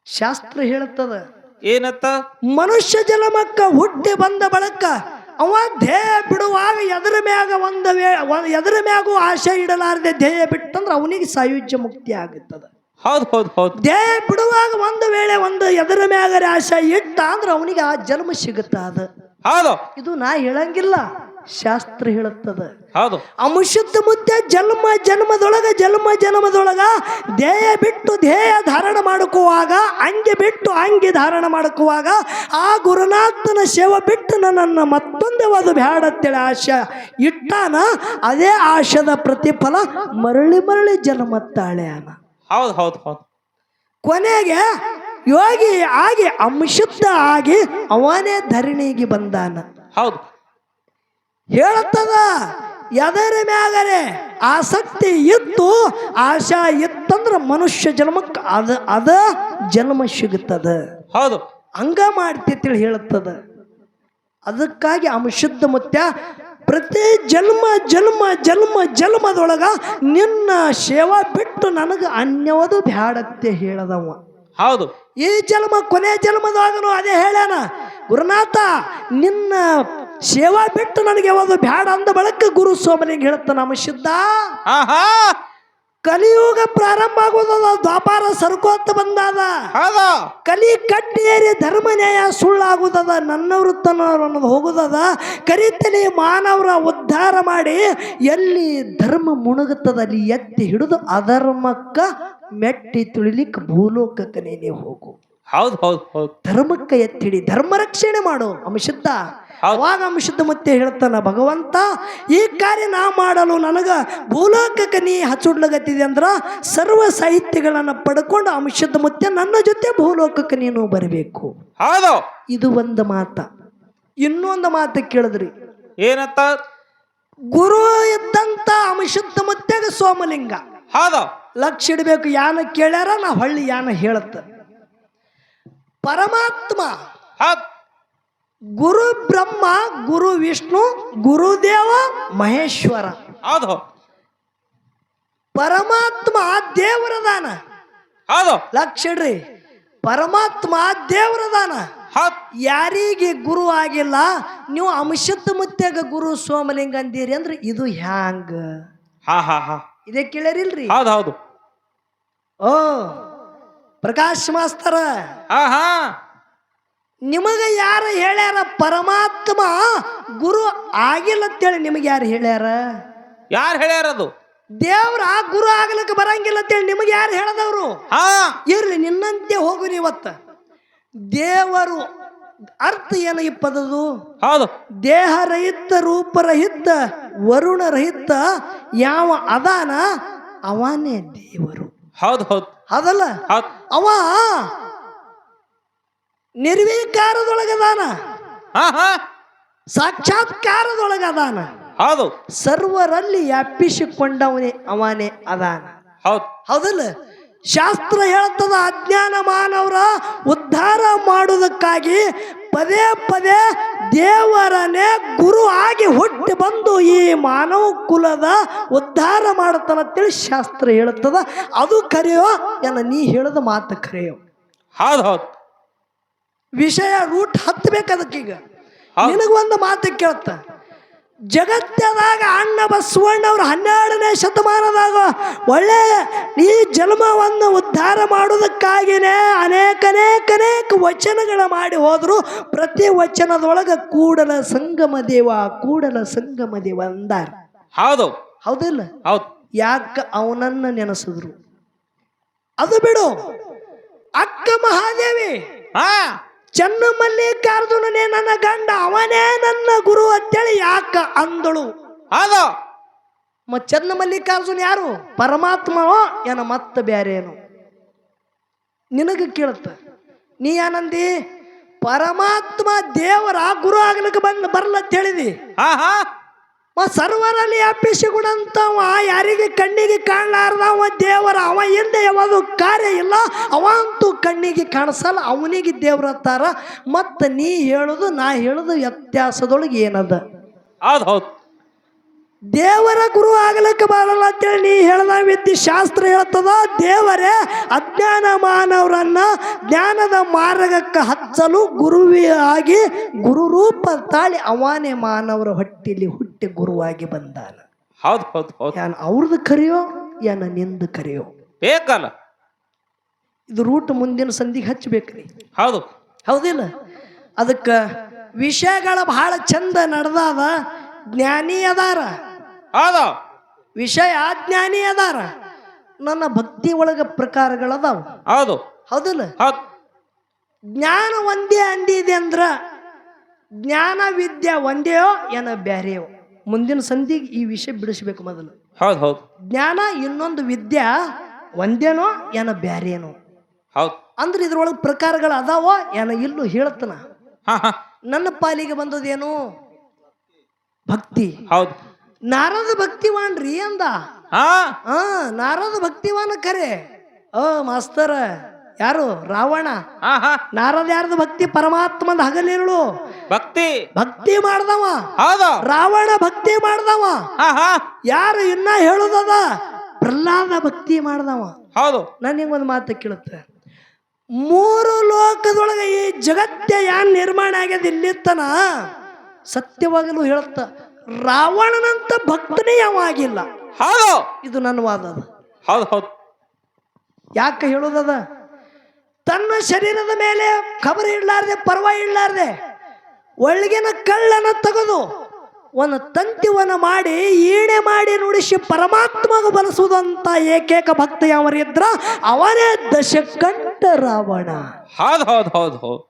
ಶಾಸ್ತ್ರ ಹೇಳುತ್ತದ ಏನತ್ತ ಮನುಷ್ಯ ಜನ್ಮಕ್ಕ ಹುಟ್ಟಿ ಬಂದ ಬಳಕ ಅವ ಧ್ಯೇಯ ಬಿಡುವಾಗ ಎದರ ಮ್ಯಾಗೂ ಆಶೆ ಇಡಲಾರದೆ ಧ್ಯೇಯ ಬಿಟ್ಟಂದ್ರ ಅವನಿಗೆ ಸಾಯುಜ್ಯ ಮುಕ್ತಿ ಆಗುತ್ತದ ಹೌದು ಹೌದು ಹೌದು ಧ್ಯೇಯ ಬಿಡುವಾಗ ಒಂದು ವೇಳೆ ಎದರ ಮ್ಯಾಗರೆ ಆಶೆ ಇಟ್ಟ ಅಂದ್ರ ಅವನಿಗೆ ಆ ಜನ್ಮ ಸಿಗುತ್ತ ಅದ ಹೌದು ಇದು ನಾ ಹೇಳಂಗಿಲ್ಲ ಶಾಸ್ತ್ರ ಹೇಳುತ್ತದ ಹೌದು ಅಮುಷುದ್ಧ ಮುದ್ದೆ ಜನ್ಮದೊಳಗ ಧ್ಯೇಯ ಬಿಟ್ಟು ಧ್ಯೇಯ ಧಾರಣ ಮಾಡ್ಕೋವಾಗ ಅಂಗಿ ಬಿಟ್ಟು ಅಂಗಿ ಧಾರಣ ಮಾಡ್ಕೋವಾಗ ಆ ಗುರುನಾಥನ ಸೇವೆ ಬಿಟ್ಟು ನನ್ನ ಮತ್ತೊಂದೇವಾದ ಬ್ಯಾಡತ್ತೇಳಿ ಆಶೆ ಇಟ್ಟಾನ ಅದೇ ಆಶದ ಪ್ರತಿಫಲ ಮರಳಿ ಮರಳಿ ಜನ್ಮ ತಾಳ್ಯಾನ ಹೌದು ಹೌದು ಹೌದು ಕೊನೆಗೆ ಯೋಗಿ ಆಗಿ ಅಂಶುದ್ಧ ಆಗಿ ಅವನೇ ಧರಣಿಗೆ ಬಂದಾನ. ಹೌದು ಹೇಳುತ್ತದ ಎದರ ಮ್ಯಾಗರೆ ಆಸಕ್ತಿ ಇತ್ತು, ಆಶಾ ಇತ್ತಂದ್ರ ಮನುಷ್ಯ ಜನ್ಮಕ್ಕೆ ಅದ ಜನ್ಮ ಸಿಗುತ್ತದ. ಹೌದು ಹಂಗ ಮಾಡ್ತೇಳಿ ಹೇಳುತ್ತದ. ಅದಕ್ಕಾಗಿ ಅಂಶುದ್ಧ ಮುತ್ಯ ಪ್ರತಿ ಜನ್ಮ ಜನ್ಮ ಜನ್ಮ ಜನ್ಮದೊಳಗ ನಿನ್ನ ಸೇವಾ ಬಿಟ್ಟು ನನಗೆ ಅನ್ಯವದು ಬ್ಯಾಡತ್ತೆ ಹೇಳದವ. ಹೌದು ಈ ಜನ್ಮ ಕೊನೆ ಜನ್ಮದಾಗನು ಅದೇ ಹೇಳ್ಯಾನ, ಗುರುನಾಥ ನಿನ್ನ ಸೇವಾ ಬಿಟ್ಟು ನನಗೆ ಯಾವುದು ಬ್ಯಾಡ ಅಂದ ಬಳಕ ಗುರು ಸೋಮನಿಗೆ ಹೇಳ್ತಾನ, ಅಂಶುದ್ಧ ಆಹಾ ಕಲಿಯುಗ ಪ್ರಾರಂಭ ಆಗೋದದ, ದ್ವಾಪಾರ ಸರ್ಕೋತ ಬಂದಾದ, ಹೌದು ಕಲಿ ಕಟ್ಟೇರಿ ಧರ್ಮ ನ್ಯಾಯ ಸುಳ್ಳಾಗುದದ, ನನ್ನ ವೃತ್ತನ ಅನ್ನೋದು ಹೋಗುದದ. ಕರಿತಲಿ ಮಾನವರ ಉದ್ಧಾರ ಮಾಡಿ ಎಲ್ಲಿ ಧರ್ಮ ಮುಣುಗುತ್ತದ ಅಲ್ಲಿ ಎತ್ತಿ ಹಿಡಿದು ಅಧರ್ಮಕ್ಕ ಮೆಟ್ಟಿ ತುಳಿಲಿಕ್ಕೆ ಭೂಲೋಕಕ್ಕೆ ನೀನೇ ಹೋಗು. ಹೌದು ಹೌದು ಹೌದು ಧರ್ಮಕ್ಕೆ ಎತ್ತಿಡಿ, ಧರ್ಮ ರಕ್ಷಣೆ ಮಾಡು ಅಂಶುದ್ಧ. ಅವಾಗ ಅಂಶುದ್ಧ ಮತ್ತೆ ಹೇಳ್ತಾನ, ಭಗವಂತ ಈ ಕಾರ್ಯ ನಾ ಮಾಡಲು ನನಗ ಭೂಲೋಕಕ್ಕೆ ನೀ ಹಚ್ಚುಡ್ಲಗತ್ತಿದೆ ಅಂದ್ರ ಸರ್ವ ಸಾಹಿತ್ಯಗಳನ್ನ ಪಡ್ಕೊಂಡು ಅಂಶುದ್ಧ ಮತ್ತೆ ನನ್ನ ಜೊತೆ ಭೂಲೋಕಕ್ಕೆ ನೀನು ಬರಬೇಕು. ಹೌದು ಇದು ಒಂದು ಮಾತ. ಇನ್ನೊಂದು ಮಾತು ಕೇಳಿದ್ರಿ, ಏನತ್ತ? ಗುರು ಇದ್ದಂತ ಅಂಶುದ್ಧ ಮುತ್ತೆಗ ಸೋಮಲಿಂಗ ಹೌದು ಲಕ್ಷ ಇಡಬೇಕು. ಯಾನ ಕೇಳ್ಯಾರ ನಾ ಹೊಳ್ಳಿ ಯಾನ ಹೇಳತ್ತ. ಪರಮಾತ್ಮ ಹೌದು ಗುರು ಬ್ರಹ್ಮ, ಗುರು ವಿಷ್ಣು, ಗುರುದೇವ ಮಹೇಶ್ವರ. ಹೌದು ಪರಮಾತ್ಮ ದೇವರದಾನ. ಹೌದು ಲಕ್ಷ ಇಡ್ರಿ, ಪರಮಾತ್ಮ ದೇವರದಾನ. ಹೌದು ಯಾರಿಗೆ ಗುರು ಆಗಿಲ್ಲ, ನೀವು ಅಂಶುದ್ಧ ಮುತ್ಯಾಗ ಗುರು ಸೋಮಲಿಂಗ ಅಂದಿರಿ ಅಂದ್ರೆ ಇದು ಹ್ಯಾಂಗ? ಹಾ ಹಾ ಹಾ ಇದೇ ಕೇಳ್ಯಾರಿಲ್ರಿ? ಹೌದು ಹೌದು ಓ ಪ್ರಕಾಶ್ ಮಾಸ್ತರ, ಆಹಾ ನಿಮಗ ಯಾರು ಹೇಳ್ಯಾರ ಪರಮಾತ್ಮ ಗುರು ಆಗಿಲ್ಲ ಅಂತೇಳಿ? ನಿಮಗೆ ಯಾರು ಹೇಳ್ಯಾರ? ಯಾರು ಹೇಳ್ಯಾರದು? ದೇವ್ರ ಗುರು ಆಗ್ಲಿಕ್ಕೆ ಬರಂಗಿಲ್ಲ ಅಂತೇಳಿ ನಿಮಗೆ ಯಾರು ಹೇಳದವ್ರು? ಹಾ ಇರ್ಲಿ, ನಿನ್ನಂತೆ ಹೋಗುನಿ ಇವತ್ತ. ದೇವರು ಅರ್ಥ ಏನು ಈ ಪದದು? ಹೌದು ದೇಹರಹಿತ ರೂಪರಹಿತ ವರುಣರಹಿತ ಯಾವ ಅದಾನ ಅವನೇ ದೇವರು. ಹೌದು ಹೌದು ಅದಲ್ಲ, ಹೌದು ಅವ ನಿರ್ವಿಕಾರದೊಳಗದಾನ, ಹಾ ಹಾ ಸಾಕ್ಷಾತ್ಕಾರದೊಳಗದಾನ, ಹೌದು ಸರ್ವರಲ್ಲಿ ವ್ಯಾಪಿಸಿಕೊಂಡವನೇ ಅವನೇ ಅದಾನ. ಹೌದು ಹೌದಲ್ಲ? ಶಾಸ್ತ್ರ ಹೇಳ್ತದ, ಅಜ್ಞಾನ ಮಾನವರ ಉದ್ಧಾರ ಮಾಡುವುದಕ್ಕಾಗಿ ಪದೇ ಪದೇ ದೇವರನ್ನೇ ಗುರು ಆಗಿ ಹುಟ್ಟಿ ಬಂದು ಈ ಮಾನವ ಕುಲದ ಉದ್ಧಾರ ಮಾಡತಾನಂತೇಳಿ ಶಾಸ್ತ್ರ ಹೇಳುತ್ತದ. ಅದು ಕರೆಯೋ ಏನ ನೀ ಹೇಳದ ಮಾತು ಕರೆಯೋ? ಹೌದು ಹೌದು ವಿಷಯ ರೂಟ್ ಹತ್ತಬೇಕದಕ್ಕೀಗ. ನಿನಗೊಂದು ಮಾತು ಕೇಳ್ತ, ಜಗತ್ತದಾಗ ಅಣ್ಣ ಬಸವಣ್ಣವ್ರು 12ನೇ ಶತಮಾನದಾಗ ಒಳ್ಳೆ ಈ ಜನ್ಮವನ್ನು ಉದ್ಧಾರ ಮಾಡುವುದಕ್ಕಾಗಿನೇ ಅನೇಕ ವಚನಗಳ ಮಾಡಿ ಹೋದ್ರು. ಪ್ರತಿ ವಚನದೊಳಗ ಕೂಡಲ ಸಂಗಮ ದೇವ ಅಂದಾರ. ಹೌದು ಹೌದಿಲ್ಲ? ಹೌದು ಯಾಕ ಅವನನ್ನ ನೆನೆಸಿದ್ರು? ಅದು ಬಿಡು, ಅಕ್ಕ ಮಹಾದೇವಿ ಹಾ ಚನ್ನಮಲ್ಲಿಕಾರ್ಜುನನೇ ನನ್ನ ಗಂಡ, ಅವನೇ ನನ್ನ ಗುರು ಅಂತೇಳಿ ಯಾಕ ಅಂದಳು? ಹೌದು ಚನ್ನಮಲ್ಲಿಕಾರ್ಜುನ ಯಾರು? ಪರಮಾತ್ಮನೋ ಏನ ಮತ್ತ ಬ್ಯಾರೆ ಏನು? ನಿನಗ ಕೇಳುತ್ತ, ನೀ ಏನಂದಿ? ಪರಮಾತ್ಮ ದೇವರ ಗುರು ಆಗ್ಲಿಕ್ಕೆ ಬರಲ್ಲ ಅಂತ ಹೇಳಿದಿ. ಹಾ ಹಾ ಸರ್ವರಲ್ಲಿ ವ್ಯಾಪಿಸಿಕೊಂಡಂತವ, ಯಾರಿಗೆ ಕಣ್ಣಿಗೆ ಕಾಣಲಾರ್ದವ ದೇವರ, ಅವ ಹಿಂದೆ ಯಾವುದು ಕಾರ್ಯ ಇಲ್ಲ, ಅವಂತೂ ಕಣ್ಣಿಗೆ ಕಾಣಿಸಲ್ಲ, ಅವನಿಗೆ ದೇವ್ರ ತಾರ. ಮತ್ತ ನೀ ಹೇಳುದು ನಾ ಹೇಳುದು ವ್ಯತ್ಯಾಸದೊಳಗೆ ಏನದ? ಹೌದು ಹೌದು ದೇವರ ಗುರು ಆಗ್ಲಿಕ್ಕೆ ಬರಲ್ಲ ಅಂತೇಳಿ ನೀ ಹೇಳ್ದ ವಿದ್ಯೆ ಶಾಸ್ತ್ರ ಹೇಳ್ತದ. ದೇವರೇ ಅಜ್ಞಾನ ಮಾನವರನ್ನ ಜ್ಞಾನದ ಮಾರ್ಗಕ್ಕೆ ಹಚ್ಚಲು ಗುರುವೇ ಆಗಿ ಗುರು ರೂಪ ತಾಳಿ ಅವನೇ ಮಾನವರ ಹೊಟ್ಟಿಲಿ ಹುಟ್ಟಿ ಗುರುವಾಗಿ ಬಂದಾನ. ಹೌದು ಹೌದು ಹೌದು ಯಾನ ಅವ್ರದ್ದು ಕರೆಯೋ ಯಾನ ನಿಂದು ಕರೆಯೋ? ಬೇಕಲ್ಲ, ಇದು ರೂಟ್ ಮುಂದಿನ ಸಂಧಿಗೆ ಹಚ್ಚಬೇಕ್ರಿ. ಹೌದು ಹೌದಿಲ್ಲ? ಅದಕ್ಕೆ ವಿಷಯಗಳ ಬಹಳ ಚಂದ ನಡೆದಾದ. ಜ್ಞಾನಿ ಅದಾರ, ಹೌದು ವಿಷಯ ಜ್ಞಾನಿ ಅದಾರ. ನನ್ನ ಭಕ್ತಿ ಒಳಗ ಪ್ರಕಾರಗಳದಾವ. ಹೌದು ಹೌದಿಲ್ಲ? ಹೌದು ಜ್ಞಾನ ಒಂದೇ ಅಂದಿದೆ ಅಂದ್ರ ಜ್ಞಾನ ವಿದ್ಯೆ ಒಂದೇಯೋ ಏನ ಬ್ಯಾರೆಯೋ? ಮುಂದಿನ ಸಂಧಿಗೆ ಈ ವಿಷಯ ಬಿಡಿಸ್ಬೇಕು ಮೊದಲು. ಹೌದು ಹೌದು ಜ್ಞಾನ ಇನ್ನೊಂದು ವಿದ್ಯಾ ಒಂದೇನೋ ಏನ ಬ್ಯಾರೇನೋ ಹೌದು ಅಂದ್ರೆ ಇದ್ರೊಳಗೆ ಪ್ರಕಾರಗಳು ಅದಾವೋ ಏನ ಇಲ್ಲೂ ಹೇಳ್ತನ. ಹಾ ಹಾ ನನ್ನ ಪಾಲಿಗೆ ಬಂದದೇನು ಭಕ್ತಿ. ಹೌದು ನಾರದ ಭಕ್ತಿವಾನ್ರಿ ಅಂದ. ಹಾ ನಾರದ ಭಕ್ತಿವಾನ ಖರೆ. ಮಾಸ್ತರ ಯಾರು ರಾವಣ. ಹಾ ಹಾ ನಾರದ ಯಾರ್ದು ಭಕ್ತಿ ಪರಮಾತ್ಮಂದ ಹಗಲಿರುಳು ಭಕ್ತಿ ಭಕ್ತಿ ಮಾಡ್ದವ. ಹೌದು ರಾವಣ ಭಕ್ತಿ ಮಾಡ್ದವ. ಹಾ ಹಾ ಯಾರು ಇನ್ನ ಹೇಳುದದ ಪ್ರಹ್ಲಾದ ಭಕ್ತಿ ಮಾಡ್ದವ. ಹೌದು ನನಗೊಂದು ಮಾತು ಕೇಳುತ್ತೆ, ಮೂರು ಲೋಕದೊಳಗೆ ಈ ಜಗತ್ತ ಯಾನ್ ನಿರ್ಮಾಣ ಆಗ್ಯದ ಇಲ್ಲಿತ್ತನ ಸತ್ಯವಾಗಲೂ ಹೇಳುತ್ತ ರಾವಣನಂತ ಭಕ್ತನೇ ಯಾವಾಗಿಲ್ಲ. ಹೌದು ಇದು ನನ್ನ ವಾದ ಅದ. ಹೌದು ಹೌದು ಯಾಕೆ ಹೇಳುದದ, ತನ್ನ ಶರೀರದ ಮೇಲೆ ಖಬರ್ ಇಡ್ಲಾರ್ದೆ ಪರ್ವ ಇಡ್ಲಾರ್ದೆ ಒಳಗಿನ ಕಳ್ಳನ ತೆಗೆದು ಒಂದು ತಂತಿವನ್ನ ಮಾಡಿ ಈಣೆ ಮಾಡಿ ನುಡಿಸಿ ಪರಮಾತ್ಮಗ ಬಳಸುವುದಂತ ಏಕೈಕ ಭಕ್ತ ಯಾವರಿದ್ರ ಅವನೇ ದಶಕಂಠ ರಾವಣ. ಹೌದು ಹೌದು ಹೌದು ಹೌದು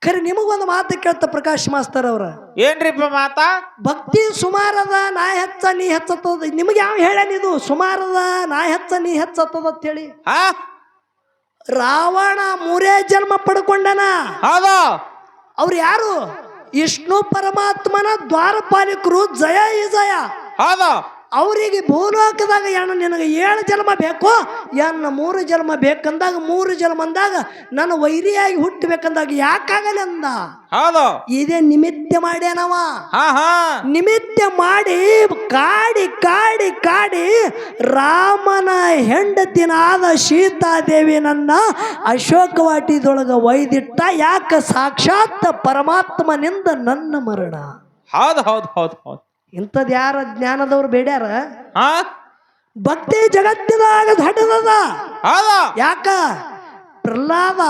ಖರೆ ನಿಮಗೊಂದು ಮಾತು ಕೇಳ್ತ ಪ್ರಕಾಶ್ ಮಾಸ್ತರ್ ಅವ್ರ, ಏನ್ರಿಪ್ಪ ಮಾತಾ? ಭಕ್ತಿ ಸುಮಾರದ ನಾ ಹೆಚ್ಚ ನೀ ಹೆಚ್ಚತ್ತದ. ನಿಮ್ಗೆ ಯಾವ ಹೇಳನಿದು ಸುಮಾರದ ನಾ ಹೆಚ್ಚ ನೀ ಹೆಚ್ಚತ್ತದ ಅಂತ ಹೇಳಿ? ಹಾ ರಾವಣ ಮೂರೇ ಜನ್ಮ ಪಡ್ಕೊಂಡನ. ಹೌದು ಅವ್ರು ಯಾರು? ವಿಷ್ಣು ಪರಮಾತ್ಮನ ದ್ವಾರಪಾಲಿಕರು ಜಯ ವಿಜಯ. ಹೌದು ಅವರಿಗೆ ಭೂಲೋಕದಾಗ ಏನು ನಿನಗೆ 7 ಜನ್ಮ ಬೇಕೋ ಎನ್ನ 3 ಜನ್ಮ ಬೇಕಂದಾಗ 3 ಜನ್ಮ ಅಂದಾಗ ನನ್ನ ವೈರಿಯಾಗಿ ಹುಟ್ಟಬೇಕಂದಾಗ ಯಾಕಾಗಲ್ಲ ಅಂದ. ಹೌದು ಇದೇ ನಿಮಿತ್ತ ಮಾಡ್ಯಾನವ. ಹಾ ಹಾ ನಿಮಿತ್ತ ಮಾಡಿ ಕಾಡಿ ಕಾಡಿ ಕಾಡಿ ರಾಮನ ಹೆಂಡತಿನಾದ ಸೀತಾದೇವಿ ನನ್ನ ಅಶೋಕವಾಟಿದೊಳಗ ಒಯ್ದಿಟ್ಟ. ಯಾಕ? ಸಾಕ್ಷಾತ್ ಪರಮಾತ್ಮನಿಂದ ನನ್ನ ಮರಣ. ಹೌದು ಹೌದು ಹೌದು ಹೌದು ಇಂಥದ್ ಯಾರ ಜ್ಞಾನದವ್ರು ಬೇಡ್ಯಾರ? ಹಾ ಭಕ್ತಿ ಜಗತ್ತಿದಾಗ ದೊಡ್ಡದದ. ಹೌದು ಯಾಕ? ಪ್ರಹ್ಲಾದ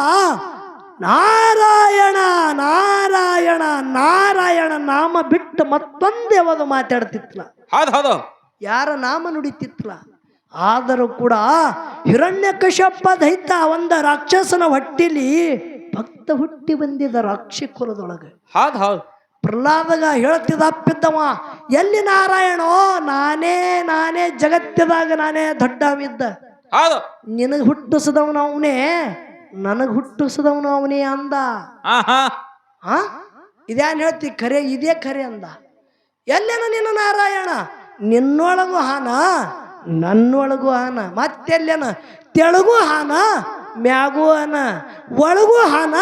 ನಾರಾಯಣ ನಾರಾಯಣ ನಾರಾಯಣ ನಾಮ ಬಿಟ್ಟು ಮತ್ತೊಂದು ಯಾವುದು ಮಾತಾಡ್ತಿತ್ಲ. ಹೌದು ಹೌದು ಯಾರ ನಾಮ ನುಡಿತಿತ್ಲ. ಆದರೂ ಕೂಡ ಹಿರಣ್ಯಕಶ್ಯಪ ದೈತ ಒಂದ ರಾಕ್ಷಸನ ಹೊಟ್ಟಿಲಿ ಭಕ್ತ ಹುಟ್ಟಿ ಬಂದಿದ್ದ ರಾಕ್ಷಿ ಕುಲದೊಳಗೆ. ಹೌದು ಹೌದು ಪ್ರಹ್ಲಾದಗ ಹೇಳ್ತಿದ್ದ ಅಪ್ಪಿದ್ದವ, ಎಲ್ಲಿ ನಾರಾಯಣೋ ನಾನೇ ನಾನೇ ಜಗತ್ತಿದಾಗ ನಾನೇ ದೊಡ್ಡವಿದ್ದ. ಹೌದು ನಿನಗೆ ಹುಟ್ಟಿಸಿದವನು ಅವನೇ, ನನಗೆ ಹುಟ್ಟಿಸಿದವನು ಅವನೇ ಅಂದ. ಹಾ ಇದ್ಯಾನ್ ಹೇಳ್ತಿ? ಖರೆ ಇದೇ ಖರೆ ಅಂದ. ಎಲ್ಲೇನ ನಿನ್ನ ನಾರಾಯಣ? ನಿನ್ನೊಳಗೂ ಹಾನ ನನ್ನೊಳಗೂ ಹಾನ. ಮತ್ತೆಲ್ಲೇನ? ತೆಳಗೂ ಹಾನ ಮ್ಯಾಗೂ ಹಾನ ಒಳಗೂ ಹಾನ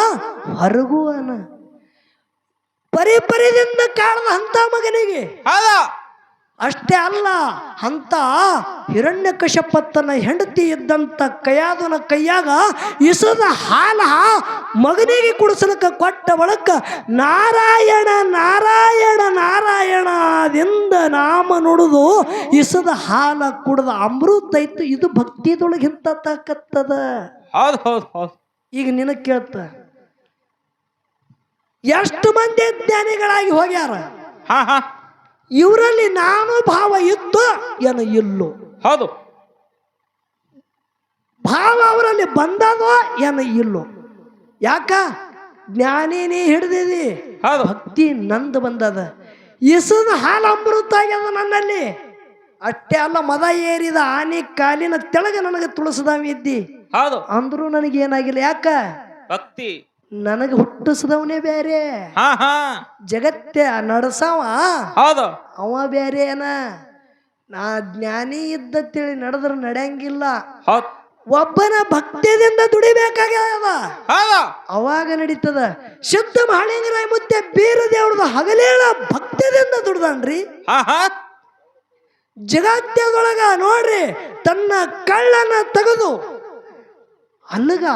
ಹೊರಗೂ ಹಾನ. ಪರಿಪರಿದಿಂದ ಕಾಣದ ಅಂತ ಮಗನಿಗೆ. ಅಷ್ಟೇ ಅಲ್ಲ, ಅಂತ ಹಿರಣ್ಯಕಶ್ಯಪನ ಹೆಂಡತಿ ಇದ್ದಂತ ಕಯಾದನ ಕೈಯಾಗ ಇಸದ ಹಾಲ ಮಗನಿಗೆ ಕುಡಿಸಲಕ್ಕ ಕೊಟ್ಟ ಬಳಕ ನಾರಾಯಣ ನಾರಾಯಣ ನಾರಾಯಣದಿಂದ ನಾಮ ನುಡಿದು ಇಸದ ಹಾಲ ಕುಡ್ದ ಅಮೃತ ಐತು. ಇದು ಭಕ್ತಿದೊಳಗಿಂತ ತಾಕತ್ತದ. ಹೌದು ಹೌದು ಹೌದು ಈಗ ನಿನಗೆ ಕೇಳ್ತ, ಎಷ್ಟು ಮಂದಿ ಜ್ಞಾನಿಗಳಾಗಿ ಹೋಗ್ಯಾರ? ಹಾ ಹಾ ಇವರಲ್ಲಿ ನಾನು ಭಾವ ಇತ್ತು ಏನು ಇಲ್ಲೋ? ಹೌದು ಭಾವ ಅವರಲ್ಲಿ ಬಂದದೋ ಏನು ಇಲ್ಲೋ? ಯಾಕ? ಜ್ಞಾನಿ ನೀ ಹಿಡ್ದಿದಿ, ಭಕ್ತಿ ನಂದು ಬಂದದ. ಇಸದ ಹಾಲ ಅಮೃತ ಆಗ್ಯದ ನನ್ನಲ್ಲಿ. ಅಷ್ಟೇ ಅಲ್ಲ, ಮದ ಏರಿದ ಆನೆ ಕಾಲಿನ ತೆಳಗ ನನಗೆ ತುಳಸದವಿದ್ದಿ. ಹೌದು ಅಂದ್ರೂ ನನಗೇನಾಗಿಲ್ಲ. ಯಾಕ? ಭಕ್ತಿ. ನನಗೆ ಹುಟ್ಟಿಸಿದವನೇ ಬೇರೆ, ಜಗತ್ತೆ ನಡಸವ ಹೌದು ಅವ ಬೇರೆ ಏನ. ನಾ ಜ್ಞಾನಿ ಇದ್ದ ನಡೆದ್ರ ನಡೆಯಂಗಿಲ್ಲ. ಒಬ್ಬನ ಭಕ್ತಿಯಿಂದ ದುಡಿಬೇಕಾಗ್ಯದ, ಅವಾಗ ನಡೀತದ. ಶುದ್ಧ ಮಹಾಲಿಂಗರಾಯ ಮುತ್ತೆ ಬೀರ ದೇವ್ರದ ಹಗಲೇಳ ಭಕ್ತಿಯಿಂದ ದುಡ್ದನ್ರಿ. ಜಗತ್ತದೊಳಗ ನೋಡ್ರಿ, ತನ್ನ ಕಳ್ಳನ ತೆಗೆದು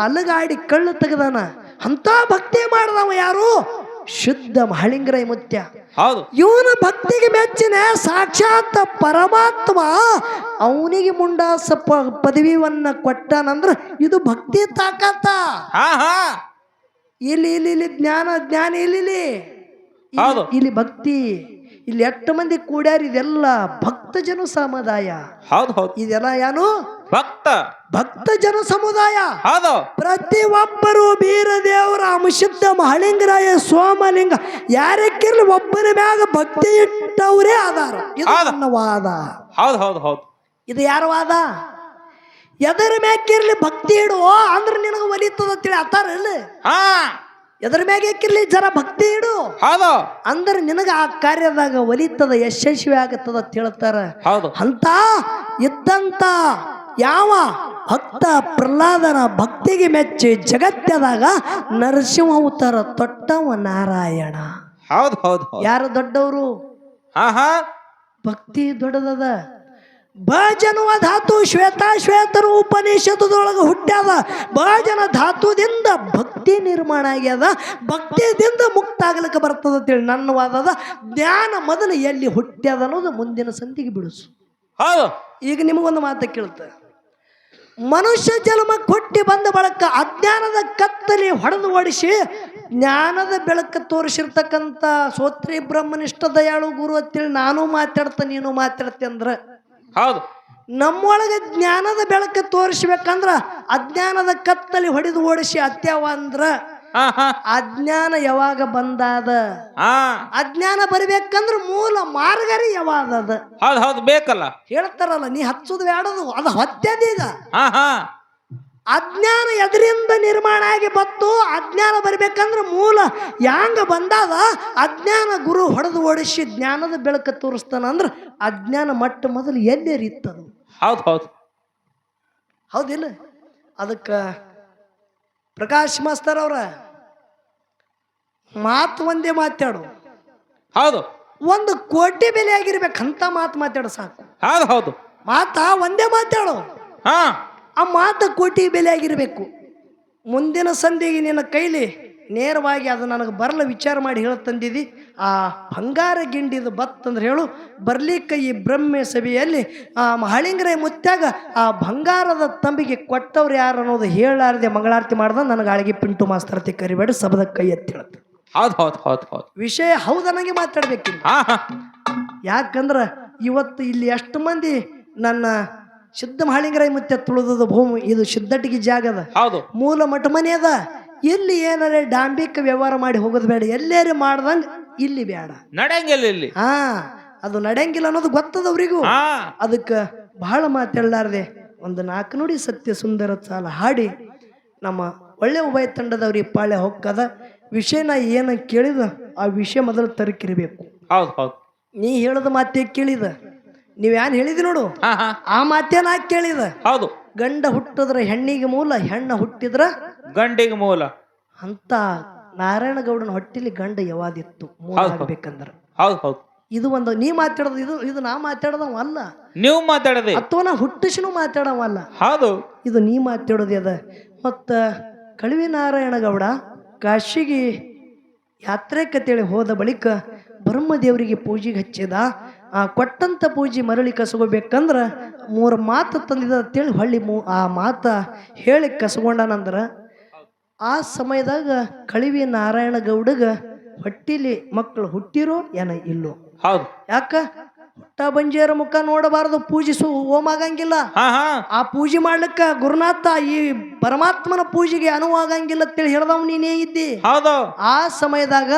ಅಲಗಾಡಿ ಕಳ್ಳು ತೆಗೆದಾನ. ಅಂತ ಭಕ್ತಿ ಮಾಡಿದವ ಯಾರು? ಶುದ್ಧ ಮಹಾಲಿಂಗರಾಯ ಮುತ್ಯ. ಇವನ ಭಕ್ತಿಗೆ ಮೆಚ್ಚಿನ ಸಾಕ್ಷಾತ್ ಪರಮಾತ್ಮ ಅವನಿಗೆ ಮುಂಡಾಸ ಪದವಿಯನ್ನ ಕೊಟ್ಟನಂದ್ರ ಇದು ಭಕ್ತಿ ತಾಕತ್ತ. ಇಲ್ಲಿ ಇಲ್ಲಿ ಇಲ್ಲಿ ಜ್ಞಾನ ಜ್ಞಾನ ಇಲ್ಲಿ ಇಲ್ಲಿ ಭಕ್ತಿ. ಇಲ್ಲಿ 8 ಮಂದಿ ಕೂಡ್ಯಾರ. ಇದೆಲ್ಲ ಭಕ್ತ ಜನ ಸಮುದಾಯ. ಇದೆಲ್ಲ ಏನು? ಭಕ್ತ ಜನ ಸಮುದಾಯ. ಪ್ರತಿಯೊಬ್ಬರು ಬೀರದೇವರ ಅಂಶುದ್ಧ ಮಹಾಲಿಂಗರಾಯ ಸೋಮಲಿಂಗ ಯಾರಕ್ಕಿರ್ಲಿ ಒಬ್ಬನ ಮ್ಯಾಗ ಭಕ್ತಿ ಇಟ್ಟವರೇ ಆಧಾರ. ಇದು ನನ್ನ ವಾದ. ಇದು ಯಾರ ವಾದ? ಎದರ ಮ್ಯಾಕಿರ್ಲಿ ಭಕ್ತಿ ಇಡು ಅಂದ್ರೆ ನಿನಗೆ ಒಲಿತದ ತಿಳಿ ಅತ್ತಾರಲ್ಲ. ಹಾ ಎದರ ಮ್ಯಾಗ ಯಾಕಿರ್ಲಿ ಜರ ಭಕ್ತಿ ಇಡು ಹೌದು ಅಂದ್ರೆ ನಿನಗ ಆ ಕಾರ್ಯದಾಗ ಒಲಿತದ ಯಶಸ್ವಿ ಆಗತ್ತದ ಅಂತ ಹೇಳ್ತಾರ. ಹೌದು ಅಂತ ಇದ್ದಂತ ಯಾವ ಭಕ್ತ ಪ್ರಹ್ಲಾದನ ಭಕ್ತಿಗೆ ಮೆಚ್ಚಿ ಜಗತ್ತದಾಗ ನರಸಿಂಹ ಅವತಾರ ತೊಟ್ಟವ ನಾರಾಯಣ. ಹೌದು ಹೌದು ಹೌದು ಯಾರು ದೊಡ್ಡವರು? ಹಾ ಹಾ ಭಕ್ತಿ ದೊಡ್ಡದದ. ಭಜನುವ ಧಾತು ಶ್ವೇತರ ಉಪನಿಷತ್ತದೊಳಗ ಹುಟ್ಟ್ಯಾದ. ಭಜನ ಧಾತುದಿಂದ ಭಕ್ತಿ ನಿರ್ಮಾಣ ಆಗ್ಯದ. ಭಕ್ತಿದಿಂದ ಮುಕ್ತ ಆಗ್ಲಿಕ್ಕೆ ಬರ್ತದ ಅಂತೇಳಿ ನನ್ನ ವಾದದ. ಜ್ಞಾನ ಮೊದಲು ಎಲ್ಲಿ ಹುಟ್ಟ್ಯಾದ ಅನ್ನೋದು ಮುಂದಿನ ಸಂಧಿಗೆ ಬಿಡಿಸು. ಹೌದು ಈಗ ನಿಮಗೊಂದು ಮಾತು ಕೇಳ್ತ. ಮನುಷ್ಯ ಜನ್ಮ ಕೊಟ್ಟಿ ಬಂದ ಬಳಕ ಅಜ್ಞಾನದ ಕತ್ತಲಿ ಹೊಡೆದು ಓಡಿಸಿ ಜ್ಞಾನದ ಬೆಳಕು ತೋರಿಸಿರ್ತಕ್ಕಂಥ ಸೋತ್ರಿ ಬ್ರಹ್ಮನಿಷ್ಠ ದಯಾಳು ಗುರು ಅಂತೇಳಿ ನಾನು ಮಾತಾಡ್ತ ನೀನು ಮಾತಾಡ್ತಿ ಅಂದ್ರ ಹೌದು ನಮ್ಮೊಳಗೆ ಜ್ಞಾನದ ಬೆಳಕು ತೋರಿಸ್ಬೇಕಂದ್ರ ಅಜ್ಞಾನದ ಕತ್ತಲಿ ಹೊಡೆದು ಓಡಿಸಿ ಅತ್ಯವ ಅಂದ್ರ ಹಾ ಹಾ ಅಜ್ಞಾನ ಯಾವಾಗ ಬಂದಾದ? ಹಾ ಅಜ್ಞಾನ ಬರ್ಬೇಕಂದ್ರ ಮೂಲ ಮಾರ್ಗರಿ ಯಾವಾದದ? ಹೌದು ಹೌದು ಬೇಕಲ್ಲ. ಹೇಳ್ತಾರಲ್ಲ ನೀ ಹಚ್ಚುದು ಬೇಡದು ಅದು ಹೊತ್ಯದೀಗ. ಹಾ ಹಾ ಅಜ್ಞಾನ ಎದರಿಂದ ನಿರ್ಮಾಣ ಆಗಿ ಬತ್ತು. ಅಜ್ಞಾನ ಬರ್ಬೇಕಂದ್ರ ಮೂಲ ಯಾಂಗ ಬಂದಾದ? ಅಜ್ಞಾನ ಗುರು ಹೊಡೆದು ಓಡಿಸಿ ಜ್ಞಾನದ ಬೆಳಕು ತೋರಿಸ್ತಾನ ಅಂದ್ರ ಅಜ್ಞಾನ ಮಟ್ಟ ಮೊದಲು ಎಲ್ಲೇರಿತ್ತದು. ಹೌದು ಹೌದು ಹೌದಿಲ್ಲ? ಅದಕ್ಕ ಪ್ರಕಾಶ್ ಮಾಸ್ತರ್ ಅವ್ರ ಮಾತು ಒಂದೇ ಮಾತಾಡು. ಹೌದು 1 ಕೋಟಿ ಬೆಲೆ ಆಗಿರ್ಬೇಕಂತ ಮಾತಾಡು ಸಾಕು. ಹೌದು ಹೌದು ಮಾತಾ ಒಂದೇ ಮಾತಾಡು. ಹಾ ಆ ಮಾತು ಕೋಟಿ ಬೆಲೆ ಆಗಿರ್ಬೇಕು. ಮುಂದಿನ ಸಂಧಿಗೆ ನಿನ್ನ ಕೈಲಿ ನೇರವಾಗಿ ಅದು ನನಗೆ ಬರಲ್ಲ ವಿಚಾರ ಮಾಡಿ ಹೇಳ್ತಂದಿದ್ದಿ. ಆ ಬಂಗಾರ ಗಿಂಡಿದು ಬತ್ತಂದ್ರೆ ಹೇಳು ಬರ್ಲಿಕ್ಕೆ ಈ ಬ್ರಹ್ಮೆ ಸಭೆಯಲ್ಲಿ ಹಳಿಂಗರೈ ಮುತ್ಯಾಗ ಆ ಬಂಗಾರದ ತಂಬಿಗೆ ಕೊಟ್ಟವ್ರು ಯಾರು ಅನ್ನೋದು ಹೇಳಾರ್ದೆ ಮಂಗಳಾರತಿ ಮಾಡ್ದ ನನಗೆ ಆಳಿಗೆ ಪಿಂಟು ಮಾಸ್ತರ್ತಿ ಕರಿಬೇಡ ಸಬದ ಕೈ ಎತ್ತಿ ಹೇಳ್ತ. ಹೌದು ಹೌದು ಹೌದು ಹೌದು ವಿಷಯ ಹೌದನಂಗೆ ಮಾತಾಡ್ಬೇಕು. ಹಾ ಹಾ ಯಾಕಂದ್ರ ಇವತ್ತು ಇಲ್ಲಿ ಎಷ್ಟು ಮಂದಿ ನನ್ನ ಸಿದ್ಧ ಮಹಾಳಿಂಗರಾಯ ಮುತ್ಯ ತುಳಿದ ಭೂಮಿ ಇದು ಸಿದ್ಧಟಿಗೆ ಜಾಗದ. ಹೌದು ಮೂಲ ಮಠ ಮನೆ ಅದ. ಇಲ್ಲಿ ಏನಾರ ಡಾಂಬಿಕ ವ್ಯವಹಾರ ಮಾಡಿ ಹೋಗೋದು ಬೇಡ. ಎಲ್ಲೇರಿ ಮಾಡ್ದಂಗ ಇಲ್ಲಿ ಬೇಡ. ನಡೆಯಂಗಿಲ್ಲ ಇಲ್ಲಿ. ಹಾ ಅದು ನಡೆಯಂಗಿಲ್ಲ ಅನ್ನೋದು ಗೊತ್ತದವ್ರಿಗೂ. ಹಾ ಅದಕ್ಕೆ ಬಹಳ ಮಾತಾಡಲಾರ್ದೆ 4 ನುಡಿ ಸತ್ಯ ಸುಂದರ ಸಾಲ ಹಾಡಿ ನಮ್ಮ ಒಳ್ಳೆ ಉಭಯ ತಂಡದವ್ರಿಗೆ ಪಾಳೆ ಹೊಕ್ಕದ. ವಿಷಯನ ಏನು ಕೇಳಿದ ಆ ವಿಷಯ ಮೊದಲು ತರಕಿರ್ಬೇಕು. ಹೌದು ಹೌದು ನೀ ಹೇಳದ ಮಾತೇ ಕೇಳಿದ. ನೀವ್ ಏನ್ ಹೇಳಿದಿ ನೋಡು ಹಾ ಹಾ ಆ ಮಾತೇನ ಕೇಳಿದ. ಹೌದು ಗಂಡ ಹುಟ್ಟಿದ್ರ ಹೆಣ್ಣಿಗೆ ಮೂಲ, ಹೆಣ್ಣ ಹುಟ್ಟಿದ್ರ ಗಂಡಿಗೆ ಮೂಲ ಅಂತ ನಾರಾಯಣ ಗೌಡನ ಹೊಟ್ಟಿಲಿ ಗಂಡ ಯಾವಾದಿತ್ತು ಮೂಲ ಆಗ್ಬೇಕಂದ್ರ. ಹೌದು ಹೌದು ಇದು ಒಂದು ನೀ ಮಾತಾಡೋದು. ಇದು ನಾ ಮಾತಾಡದವ ಅಲ್ಲ. ನೀವು ಮಾತಾಡದೆ ಅಥವಾ ನಾ ಹುಟ್ಟಿಸಿನೂ ಮಾತಾಡವಲ್ಲ. ಹೌದು ಇದು ನೀ ಮಾತಾಡೋದು ಅದ. ಮತ್ತ ಕಳವಿ ನಾರಾಯಣ ಗೌಡ ಕಾಶಿಗೆ ಯಾತ್ರೆ ಕತೇಳಿ ಹೋದ ಬಳಿಕ ಬ್ರಹ್ಮದೇವರಿಗೆ ಪೂಜೆಗೆ ಹಚ್ಚಿದ. ಕೊಟ್ಟಂತ ಪೂಜೆ ಮರಳಿ ಕಸಗೋಬೇಕಂದ್ರ 3 ಮಾತು ತಂದಿದ ಅಂತೇಳಿ ಹೊಳ್ಳಿ ಆ ಮಾತ ಹೇಳಿ ಕಸಗೊಂಡನಂದ್ರ ಆ ಸಮಯದಾಗ ಕಳವಿ ನಾರಾಯಣ ಗೌಡಗ ಹೊಟ್ಟಿಲಿ ಮಕ್ಕಳು ಹುಟ್ಟಿರೋ ಏನ ಇಲ್ಲೋ. ಹೌದು ಯಾಕ ಹುಟ್ಟ ಬಂಜೇರ ಮುಖ ನೋಡಬಾರದು, ಪೂಜಿಸು ಹೋಮ ಆಗಂಗಿಲ್ಲ. ಆ ಪೂಜೆ ಮಾಡ್ಲಿಕ್ಕ ಗುರುನಾಥ ಈ ಪರಮಾತ್ಮನ ಪೂಜೆಗೆ ಅನುವಾಗಂಗಿಲ್ಲ ಅಂತೇಳಿ ಹೇಳ್ದವ್ ನೀನೇ ಇದ್ದಿ. ಹೌದು ಆ ಸಮಯದಾಗ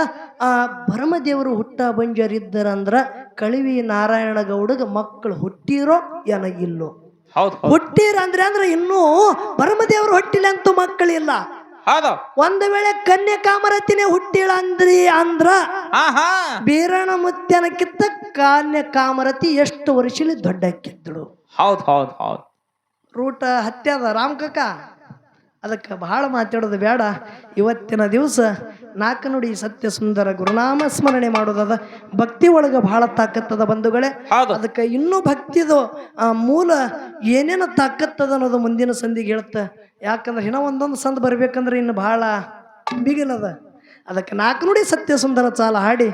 ಆ ಬ್ರಹ್ಮದೇವರು ಹುಟ್ಟ ಬಂಜರಿದ್ದರಂದ್ರ ಕಳವಿ ನಾರಾಯಣ ಗೌಡಗ ಮಕ್ಕಳು ಹುಟ್ಟಿರೋ ಏನ ಇಲ್ಲೋ. ಹುಟ್ಟಿರ ಅಂದ್ರೆ ಇನ್ನೂ ಬ್ರಹ್ಮದೇವರು ಹುಟ್ಟಿಲ್ಲ ಅಂತೂ ಮಕ್ಕಳಿಲ್ಲ. ಒಂದು ವೇಳೆ ಕನ್ಯಾ ಕಾಮರತಿನೇ ಹುಟ್ಟಿಳ ಅಂದ್ರ ಬೀರಣ ಮುತ್ಯನಕ್ಕಿಂತ ಕನ್ಯಾ ಕಾಮರತಿ ಎಷ್ಟು ವರ್ಷಲಿ ದೊಡ್ಡ ಹಾಕಿದ್ದಳು. ಹೌದು ಹೌದು ಹೌದು ರೂಟ ಹತ್ಯದ ರಾಮ್ ಕಕ್ಕ. ಅದಕ್ಕೆ ಬಹಳ ಮಾತಾಡೋದು ಬೇಡ. ಇವತ್ತಿನ ದಿವಸ 4 ನುಡಿ ಸತ್ಯ ಸುಂದರ ಗುರುನಾಮ ಸ್ಮರಣೆ ಮಾಡೋದದ. ಭಕ್ತಿ ಒಳಗ ಬಹಳ ತಾಕತ್ತದ ಬಂಧುಗಳೇ. ಅದಕ್ಕೆ ಇನ್ನೂ ಭಕ್ತಿದು ಮೂಲ ಏನೇನು ತಾಕತ್ತದ ಅನ್ನೋದು ಮುಂದಿನ ಸಂಧಿಗೆ ಹೇಳುತ್ತ. ಯಾಕಂದ್ರೆ ಇನ್ನೂ ಒಂದೊಂದು ಸಂದ್ ಬರ್ಬೇಕಂದ್ರೆ ಇನ್ನು ಬಹಳ ಬಿಗಿಲದ. ಅದಕ್ಕೆ 4 ನುಡಿ ಸತ್ಯ ಸುಂದರ ಚಾಲ ಹಾಡಿ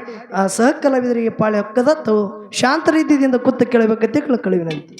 ಸಹ ಕಲಾವಿದರಿಗೆ ಪಾಳೆ ಹೊಕ್ಕದತ್ತು ಶಾಂತ ರೀತಿಯಿಂದ ಕೂತು ಕೇಳಬೇಕಂತ ಕಳವಿನಂತೆ.